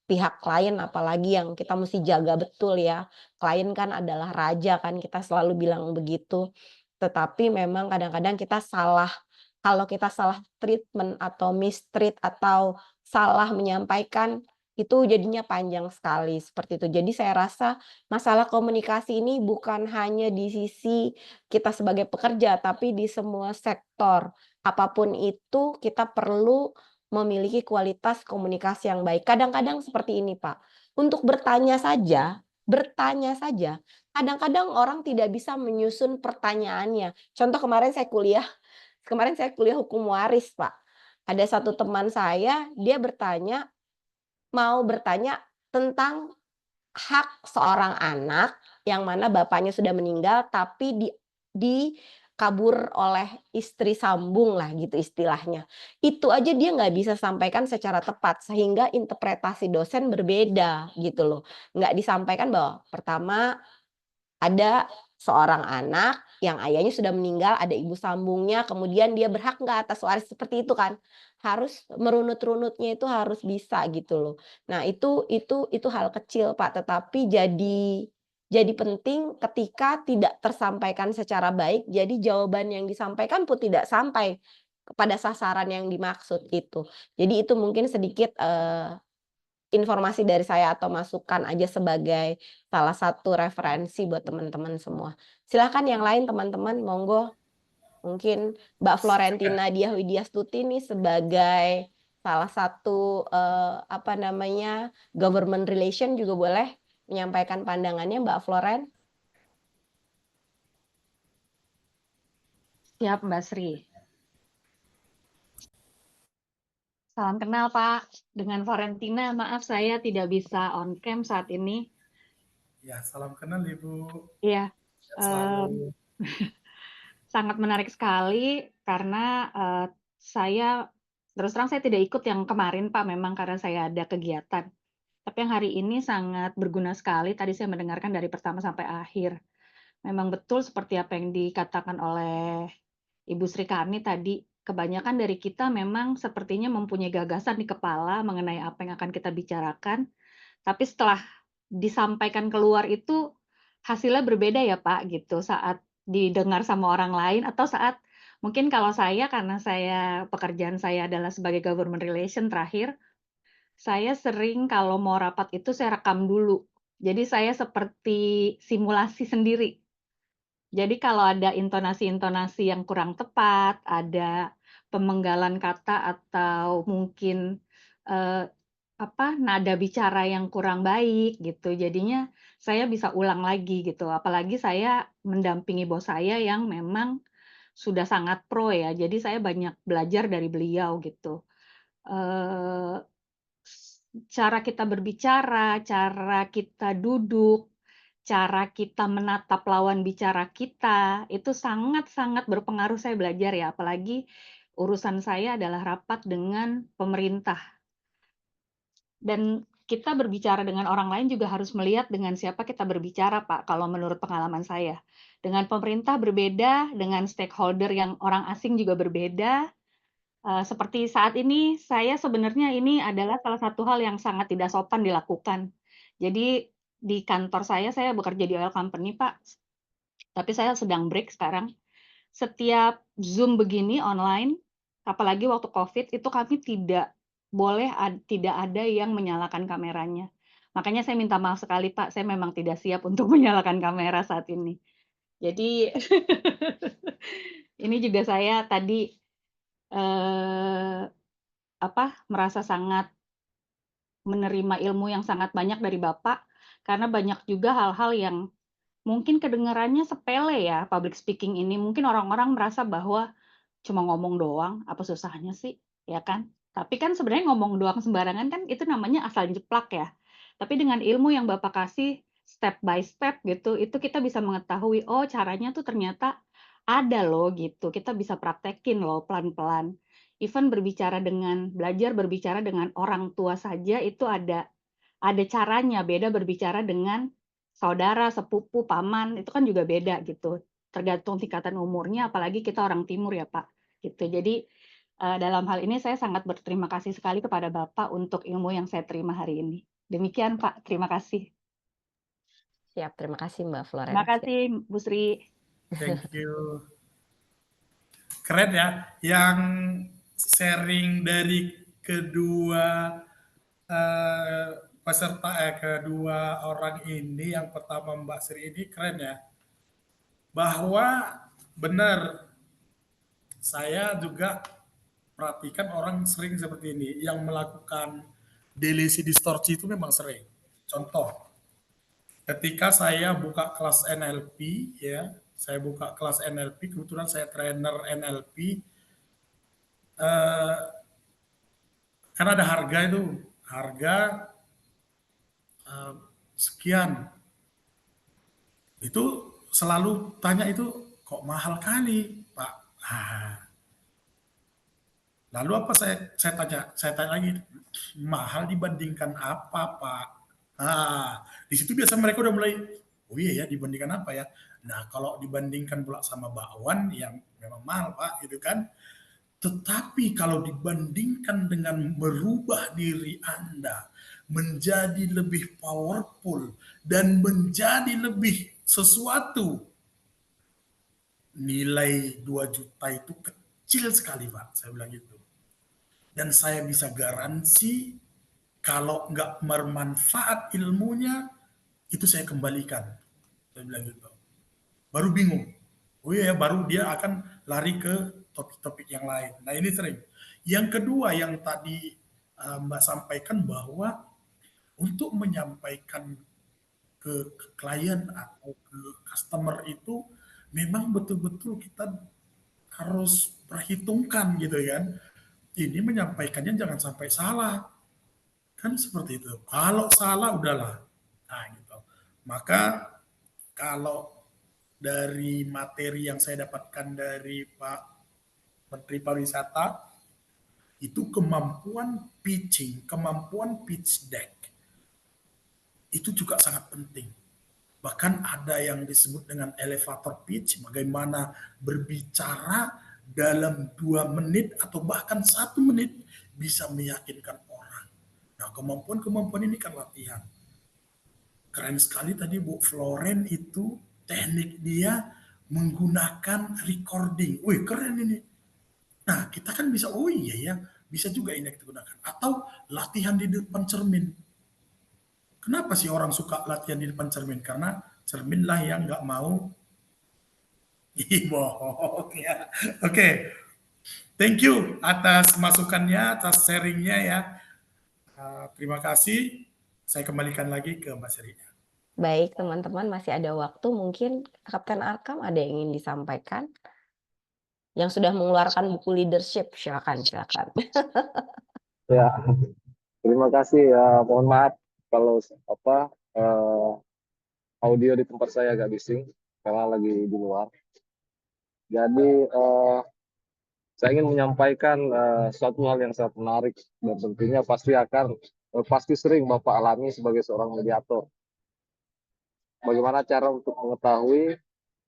Speaker 1: pihak klien apalagi yang kita mesti jaga betul ya. Klien kan adalah raja kan, kita selalu bilang begitu. Tetapi memang kadang-kadang kita salah, kalau kita salah treatment atau mistreat atau salah menyampaikan, itu jadinya panjang sekali seperti itu. Jadi saya rasa masalah komunikasi ini bukan hanya di sisi kita sebagai pekerja, tapi di semua sektor. Apapun itu kita perlu memiliki kualitas komunikasi yang baik. Kadang-kadang seperti ini, Pak, untuk bertanya saja, kadang-kadang orang tidak bisa menyusun pertanyaannya. Contoh kemarin saya kuliah hukum waris, Pak. Ada satu teman saya, dia mau bertanya tentang hak seorang anak yang mana bapaknya sudah meninggal tapi dikabur oleh istri sambung lah gitu istilahnya. Itu aja dia nggak bisa sampaikan secara tepat sehingga interpretasi dosen berbeda gitu loh. Nggak disampaikan bahwa pertama ada seorang anak yang ayahnya sudah meninggal, ada ibu sambungnya, kemudian dia berhak nggak atas waris seperti itu kan. Harus merunut-runutnya itu harus bisa gitu loh. Nah itu hal kecil Pak, tetapi jadi penting ketika tidak tersampaikan secara baik, jadi jawaban yang disampaikan pun tidak sampai kepada sasaran yang dimaksud itu. Jadi itu mungkin sedikit, informasi dari saya atau masukan aja sebagai salah satu referensi buat teman-teman semua. Silakan yang lain teman-teman, monggo. Mungkin Mbak Florentina Diah Widyastuti nih sebagai salah satu, government relation juga boleh menyampaikan pandangannya Mbak Floren.
Speaker 7: Siap Mbak Sri. Salam kenal Pak, dengan Florentina. Maaf saya tidak bisa on cam saat ini.
Speaker 3: Ya, salam kenal Ibu.
Speaker 7: Iya,
Speaker 3: Selalu.
Speaker 7: sangat menarik sekali karena saya terus terang saya tidak ikut yang kemarin Pak, memang karena saya ada kegiatan. Tapi yang hari ini sangat berguna sekali. Tadi saya mendengarkan dari pertama sampai akhir. Memang betul seperti apa yang dikatakan oleh Ibu Sri Kandi tadi. Kebanyakan dari kita memang sepertinya mempunyai gagasan di kepala mengenai apa yang akan kita bicarakan, tapi setelah disampaikan keluar itu hasilnya berbeda ya Pak, gitu, saat didengar sama orang lain atau saat mungkin kalau saya karena pekerjaan saya adalah sebagai government relation terakhir, saya sering kalau mau rapat itu saya rekam dulu. Jadi saya seperti simulasi sendiri. Jadi kalau ada intonasi-intonasi yang kurang tepat, ada pemenggalan kata atau mungkin, nada bicara yang kurang baik gitu, jadinya saya bisa ulang lagi gitu. Apalagi saya mendampingi bos saya yang memang sudah sangat pro ya, jadi saya banyak belajar dari beliau gitu. Eee, Cara kita berbicara, cara kita duduk, cara kita menatap lawan bicara kita, itu sangat-sangat berpengaruh saya belajar ya, apalagi urusan saya adalah rapat dengan pemerintah. Dan kita berbicara dengan orang lain juga harus melihat dengan siapa kita berbicara, Pak, kalau menurut pengalaman saya. Dengan pemerintah berbeda, dengan stakeholder yang orang asing juga berbeda. Seperti saat ini, saya sebenarnya ini adalah salah satu hal yang sangat tidak sopan dilakukan. Jadi di kantor saya bekerja di oil company, Pak, tapi saya sedang break sekarang. Setiap Zoom begini online, apalagi waktu COVID, itu kami tidak boleh tidak ada yang menyalakan kameranya. Makanya saya minta maaf sekali, Pak, saya memang tidak siap untuk menyalakan kamera saat ini. Jadi ini juga saya tadi merasa sangat menerima ilmu yang sangat banyak dari Bapak, karena banyak juga hal-hal yang mungkin kedengarannya sepele ya, public speaking ini. Mungkin orang-orang merasa bahwa cuma ngomong doang, apa susahnya sih, ya kan? Tapi kan sebenarnya ngomong doang sembarangan kan itu namanya asal jeplak ya. Tapi dengan ilmu yang Bapak kasih step by step gitu, itu kita bisa mengetahui, oh caranya tuh ternyata ada loh gitu, kita bisa praktekin loh pelan-pelan. Even belajar berbicara dengan orang tua saja itu ada caranya, beda berbicara dengan saudara, sepupu, paman, itu kan juga beda gitu. Tergantung tingkatan umurnya, apalagi kita orang timur ya Pak, gitu. Jadi dalam hal ini saya sangat berterima kasih sekali kepada Bapak untuk ilmu yang saya terima hari ini. Demikian Pak, terima kasih.
Speaker 1: Siap, terima kasih Mbak Floren.
Speaker 7: Terima kasih Bu Sri.
Speaker 3: Thank you. Keren ya, yang sharing dari kedua kedua orang ini, yang pertama Mbak Sri ini keren ya, bahwa benar saya juga perhatikan orang sering seperti ini yang melakukan delesi distorsi itu memang sering. Contoh, ketika saya buka kelas NLP ya, saya buka kelas NLP, kebetulan saya trainer NLP, kan ada harga itu, harga sekian. Itu selalu tanya itu, kok mahal kali, Pak. Nah, lalu apa saya tanya lagi, mahal dibandingkan apa, Pak? Nah, di situ biasa mereka udah mulai, oh iya ya, dibandingkan apa ya? Nah, kalau dibandingkan pula sama bakwan yang memang mahal, Pak, gitu kan. Tetapi kalau dibandingkan dengan merubah diri Anda menjadi lebih powerful dan menjadi lebih sesuatu, nilai 2 juta itu kecil sekali, Pak. Saya bilang gitu. Dan saya bisa garansi kalau nggak bermanfaat ilmunya, itu saya kembalikan. Saya bilang gitu. Baru bingung. Oh iya, baru dia akan lari ke topik-topik yang lain. Nah ini sering. Yang kedua yang tadi Mbak sampaikan bahwa untuk menyampaikan ke klien atau ke customer itu memang betul-betul kita harus perhitungkan gitu kan. Ini menyampaikannya jangan sampai salah. Kan seperti itu. Kalau salah udahlah. Nah gitu. Maka kalau dari materi yang saya dapatkan dari Pak Menteri Pariwisata, itu kemampuan pitching, kemampuan pitch deck, itu juga sangat penting. Bahkan ada yang disebut dengan elevator pitch, bagaimana berbicara dalam 2 menit atau bahkan 1 menit bisa meyakinkan orang. Nah, kemampuan-kemampuan ini kan latihan. Keren sekali tadi Bu Floren itu teknik dia menggunakan recording. Wih, keren ini. Nah, kita kan bisa, oh iya ya, bisa juga ini kita gunakan. Atau latihan di depan cermin. Kenapa sih orang suka latihan di depan cermin? Karena cermin lah yang nggak mau bohong ya. Oke, thank you atas masukannya, atas sharingnya ya. Terima kasih. Saya kembalikan lagi ke Mbak Serina.
Speaker 1: Baik, teman-teman, masih ada waktu. Mungkin Kapten Arkam ada yang ingin disampaikan? Yang sudah mengeluarkan buku leadership, silakan.
Speaker 4: Ya, terima kasih ya. Mohon maaf kalau audio di tempat saya agak bising karena lagi di luar. Jadi saya ingin menyampaikan suatu hal yang sangat menarik dan tentunya pasti sering Bapak alami sebagai seorang mediator. Bagaimana cara untuk mengetahui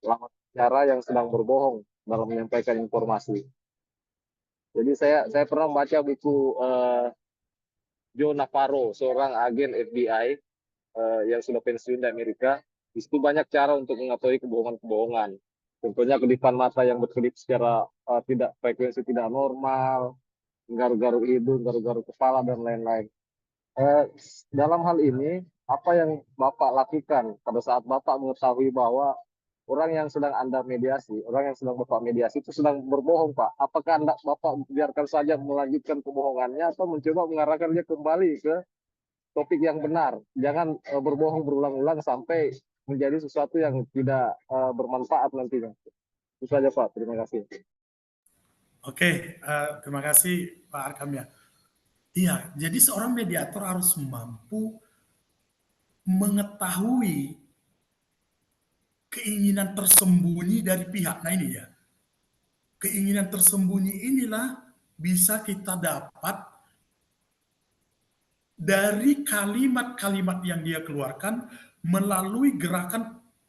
Speaker 4: lawan bicara yang sedang berbohong dalam menyampaikan informasi. Jadi saya pernah membaca buku Joe Navarro, seorang agen FBI yang sudah pensiun di Amerika. Di situ banyak cara untuk mengetahui kebohongan-kebohongan. Contohnya kedipan mata yang berkedip secara frekuensi tidak normal, garuk-garuk hidung, garuk-garuk kepala, dan lain-lain. Dalam hal ini, apa yang Bapak lakukan pada saat Bapak mengetahui bahwa orang yang sedang Anda mediasi, orang yang sedang Bapak mediasi itu sedang berbohong, Pak? Apakah Bapak biarkan saja melanjutkan kebohongannya atau mencoba mengarahkan dia kembali ke topik yang benar? Jangan berbohong berulang-ulang sampai menjadi sesuatu yang tidak bermanfaat nantinya. Itu saja, Pak. Terima kasih.
Speaker 3: Oke, terima kasih Pak Arkam ya. Iya, jadi seorang mediator harus mampu mengetahui keinginan tersembunyi dari pihak. Nah ini ya, keinginan tersembunyi inilah bisa kita dapat dari kalimat-kalimat yang dia keluarkan melalui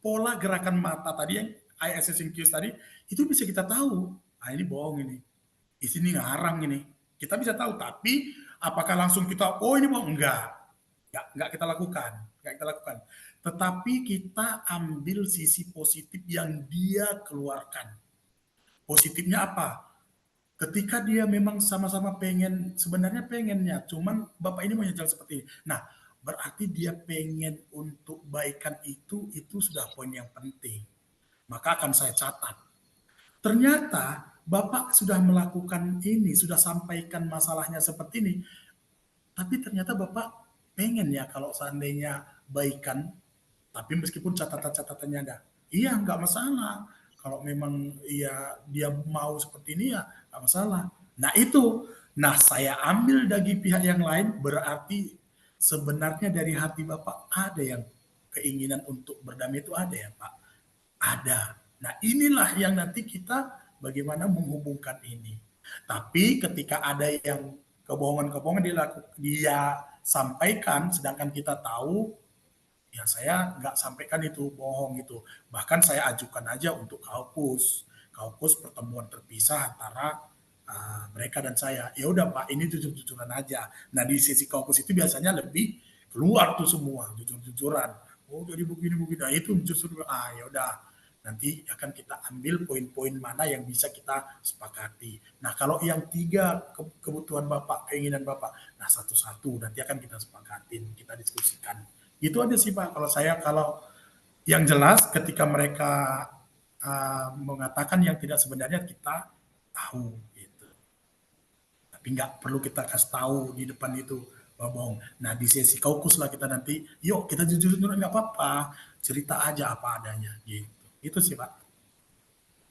Speaker 3: pola gerakan mata tadi yang eye assessing cues tadi, itu bisa kita tahu. Ah ini bohong ini, di sini ngarang ini. Kita bisa tahu, tapi apakah langsung kita, oh ini bohong? Enggak kita lakukan. Tetapi kita ambil sisi positif yang dia keluarkan. Positifnya apa? Ketika dia memang sama-sama sebenarnya pengennya, cuman Bapak ini mau jalan seperti ini. Nah, berarti dia pengen untuk baikan itu sudah poin yang penting. Maka akan saya catat. Ternyata Bapak sudah melakukan ini, sudah sampaikan masalahnya seperti ini, tapi ternyata Bapak pengen ya kalau seandainya baikan, tapi meskipun catatan-catatannya ada. Iya, nggak masalah. Kalau memang ya dia mau seperti ini ya nggak masalah. Nah itu Nah, saya ambil dari pihak yang lain, berarti sebenarnya dari hati Bapak ada yang keinginan untuk berdamai itu ada ya Pak? Ada. Nah, inilah yang nanti kita bagaimana menghubungkan ini. Tapi ketika ada yang kebohongan-kebohongan dia sampaikan, sedangkan kita tahu, ya saya nggak sampaikan itu bohong gitu. Bahkan saya ajukan aja untuk kaukus pertemuan terpisah antara mereka dan saya. Ya udah Pak, ini jujur-jujuran aja. Nah di sesi kaukus itu biasanya lebih keluar tuh semua jujur-jujuran. Oh jadi begini-begini. Nah itu justru ya udah nanti akan kita ambil poin-poin mana yang bisa kita sepakati. Nah kalau yang 3 kebutuhan Bapak, keinginan Bapak, nah satu-satu nanti akan kita sepakatin, kita diskusikan. Itu aja sih Pak. Kalau yang jelas ketika mereka mengatakan yang tidak sebenarnya kita tahu gitu. Tapi nggak perlu kita kasih tahu di depan itu bohong. Nah di sesi kaukus lah kita nanti, yuk kita jujur nggak apa-apa, cerita aja apa adanya gitu. Itu sih Pak.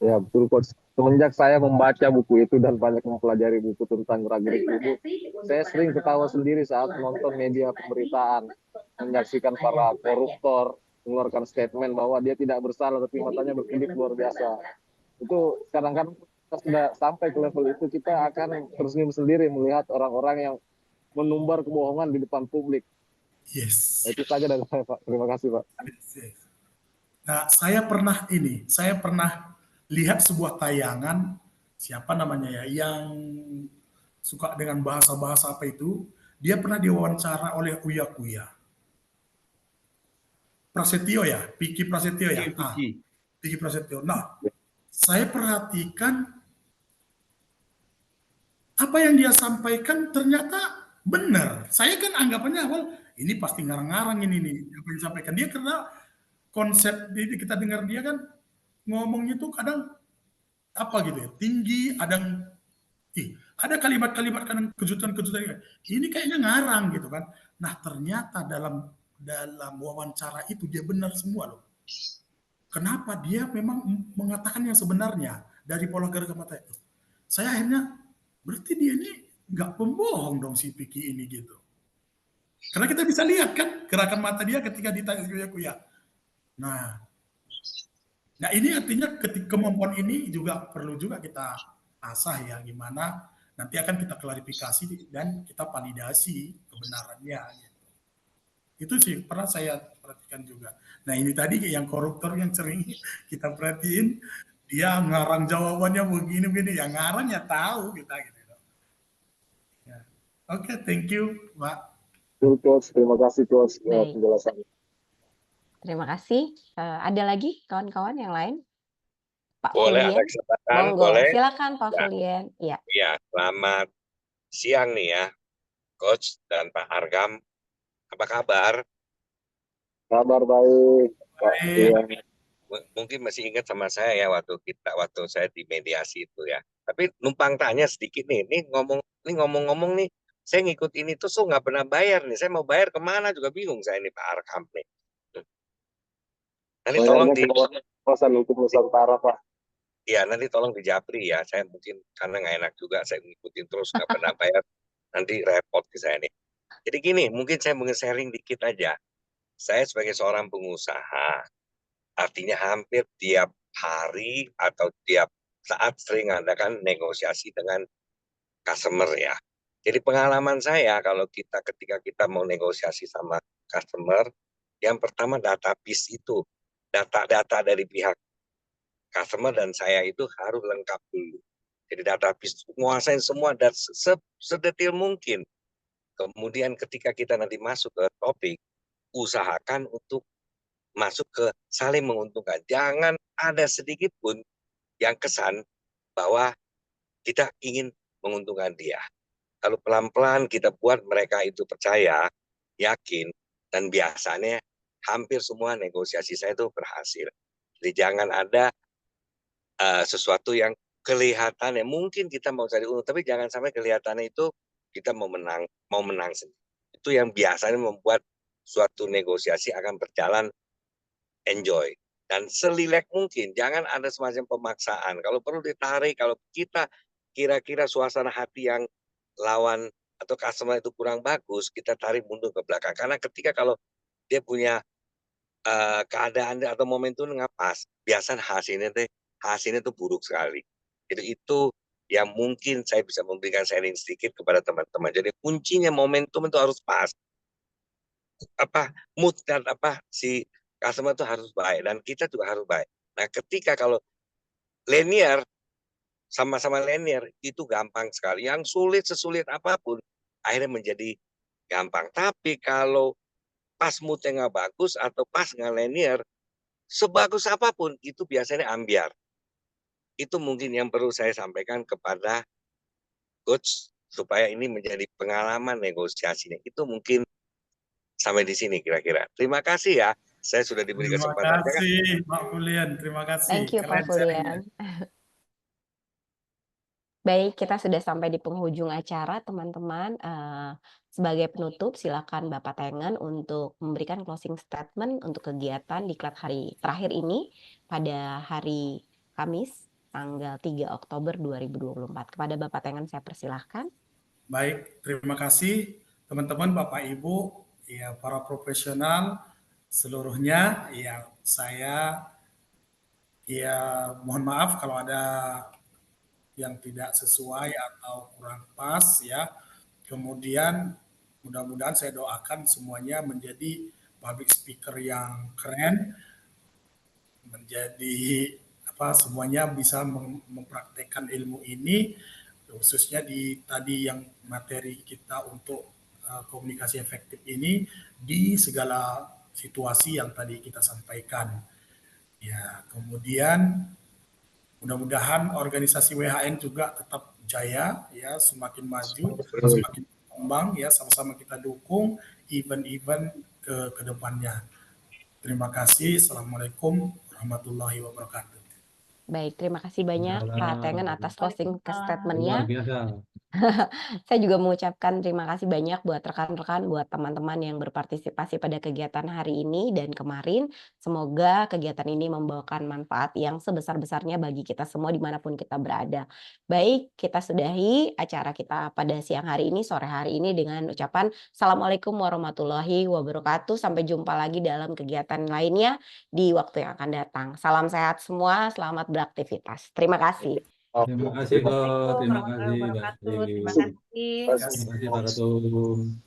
Speaker 4: Ya betul coach. Semenjak saya membaca buku itu dan banyak mempelajari buku tentang gerak-gerik tubuh, saya sering ketawa sendiri saat menonton media pemberitaan, menyaksikan para koruptor mengeluarkan statement bahwa dia tidak bersalah tapi matanya berkedip luar biasa. Itu kadang-kadang kita sudah sampai ke level itu, kita akan tersenyum sendiri melihat orang-orang yang menumbar kebohongan di depan publik.
Speaker 3: Yes.
Speaker 4: Itu saja dari saya Pak. Terima kasih Pak.
Speaker 3: Nah, saya pernah lihat sebuah tayangan siapa namanya ya yang suka dengan bahasa-bahasa apa itu, dia pernah diwawancara oleh Uya Kuya. Prasetyo ya, Piki Prasetyo ya. Piki Prasetyo. Nah, saya perhatikan apa yang dia sampaikan ternyata benar. Saya kan anggapannya awal ini pasti ngarang-ngarang ini nih apa yang disampaikan dia, karena konsep kita dengar dia kan ngomongnya tuh kadang apa gitu ya, tinggi, ada kalimat-kalimat kadang kejutan-kejutan ini kayaknya ngarang gitu kan. Nah ternyata dalam wawancara itu dia benar semua loh. Kenapa dia memang mengatakan yang sebenarnya dari pola gerak mata itu. Saya akhirnya berarti dia ini nggak pembohong dong si Piki ini gitu. Karena kita bisa lihat kan gerakan mata dia ketika ditanya Kuya. Nah ini artinya kemampuan ini juga perlu juga kita asah ya, gimana nanti akan kita klarifikasi dan kita validasi kebenarannya. Gitu. Itu sih pernah saya perhatikan juga. Nah ini tadi yang koruptor yang sering kita perhatiin, dia ngarang jawabannya begini-begini, yang ngarang ya tahu kita gitu. Ya. Oke, thank you Pak.
Speaker 4: Coach, terima kasih Coach penjelasan.
Speaker 1: Terima kasih. Ada lagi kawan-kawan yang lain? Pak
Speaker 2: Boleh ada
Speaker 1: Fulien?
Speaker 2: kesempatan,
Speaker 1: Monggo,
Speaker 2: boleh.
Speaker 1: silakan Pak
Speaker 2: Ya.
Speaker 1: Fulien. Iya.
Speaker 2: Ya, selamat siang nih ya, Coach dan Pak Argam. Apa kabar?
Speaker 4: Kabar baik, Pak.
Speaker 2: Mungkin masih ingat sama saya ya waktu saya di mediasi itu ya. Tapi numpang tanya sedikit nih, ngomong-ngomong nih, saya ngikut ini tuh nggak pernah bayar nih. Saya mau bayar kemana juga bingung saya ini Pak Argam nih. Nanti tolong di
Speaker 4: kawasan hukum Nusantara Pak.
Speaker 2: Ya nanti tolong di Japri ya. Saya mungkin karena nggak enak juga saya ngikutin terus nggak pernah bayar. Nanti repot ke saya nih. Jadi gini, mungkin saya mau sharing dikit aja. Saya sebagai seorang pengusaha, artinya hampir tiap hari atau tiap saat sering adakan negosiasi dengan customer ya. Jadi pengalaman saya kalau ketika kita mau negosiasi sama customer, yang pertama database itu, data-data dari pihak customer dan saya itu harus lengkap dulu. Jadi database menguasai semua dan sedetil mungkin. Kemudian ketika kita nanti masuk ke topik, usahakan untuk masuk ke saling menguntungkan. Jangan ada sedikit pun yang kesan bahwa kita ingin menguntungkan dia. Kalau pelan-pelan kita buat mereka itu percaya, yakin, dan biasanya hampir semua negosiasi saya itu berhasil. Jadi jangan ada sesuatu yang kelihatannya mungkin kita mau cari untung, tapi jangan sampai kelihatannya itu kita mau menang sendiri. Itu yang biasanya membuat suatu negosiasi akan berjalan enjoy dan selilek mungkin. Jangan ada semacam pemaksaan. Kalau perlu ditarik, kalau kita kira-kira suasana hati yang lawan atau customer itu kurang bagus, kita tarik mundur ke belakang. Karena ketika kalau dia punya keadaan atau momentum nggak pas, biasanya hasilnya tuh buruk sekali. Jadi itu yang mungkin saya bisa memberikan sharing sedikit kepada teman-teman. Jadi kuncinya momentum itu harus pas. Mood dan si customer itu harus baik dan kita juga harus baik. Nah, ketika kalau linear sama-sama linear itu gampang sekali. Yang sulit sesulit apapun akhirnya menjadi gampang. Tapi kalau pas moodnya nggak bagus atau pas nggak linear, sebagus apapun itu biasanya ambiar. Itu mungkin yang perlu saya sampaikan kepada coach supaya ini menjadi pengalaman negosiasinya. Itu mungkin sampai di sini kira-kira. Terima kasih ya. Saya sudah diberi
Speaker 3: Terima
Speaker 2: kesempatan.
Speaker 3: kasih Pak Fulian, terima kasih.
Speaker 1: Thank you Pak
Speaker 3: Keren sharingnya.
Speaker 1: Fulian. Baik, kita sudah sampai di penghujung acara, teman-teman. Sebagai penutup, silakan Bapak Tengen untuk memberikan closing statement untuk kegiatan diklat hari terakhir ini pada hari Kamis, tanggal 3 Oktober 2024. Kepada Bapak Tengen saya persilahkan.
Speaker 3: Baik, terima kasih teman-teman, Bapak Ibu, ya para profesional seluruhnya. Ya, saya mohon maaf kalau ada yang tidak sesuai atau kurang pas ya. Kemudian mudah-mudahan saya doakan semuanya menjadi public speaker yang keren, menjadi semuanya bisa mempraktekkan ilmu ini, khususnya di tadi yang materi kita untuk komunikasi efektif ini di segala situasi yang tadi kita sampaikan. Ya, kemudian mudah-mudahan organisasi WHN juga tetap jaya ya, semakin maju, semakin berkembang ya, sama-sama kita dukung event-event ke depannya. Terima kasih. Assalamualaikum warahmatullahi wabarakatuh.
Speaker 1: Baik, terima kasih banyak Pak Tengen atas closing statement-nya.
Speaker 8: Luar biasa.
Speaker 1: Saya juga mengucapkan terima kasih banyak buat rekan-rekan, buat teman-teman yang berpartisipasi pada kegiatan hari ini dan kemarin. Semoga kegiatan ini membawakan manfaat yang sebesar-besarnya bagi kita semua dimanapun kita berada. Baik, kita sudahi acara kita pada siang hari ini, sore hari ini dengan ucapan Assalamualaikum warahmatullahi wabarakatuh. Sampai jumpa lagi dalam kegiatan lainnya di waktu yang akan datang. Salam sehat semua, selamat beraktivitas. Terima kasih.
Speaker 8: Terima kasih kok, terima kasih Mbak
Speaker 7: Wabarakatuh.
Speaker 8: Sri.
Speaker 7: Terima kasih.
Speaker 8: Terima kasih Pak Ketum.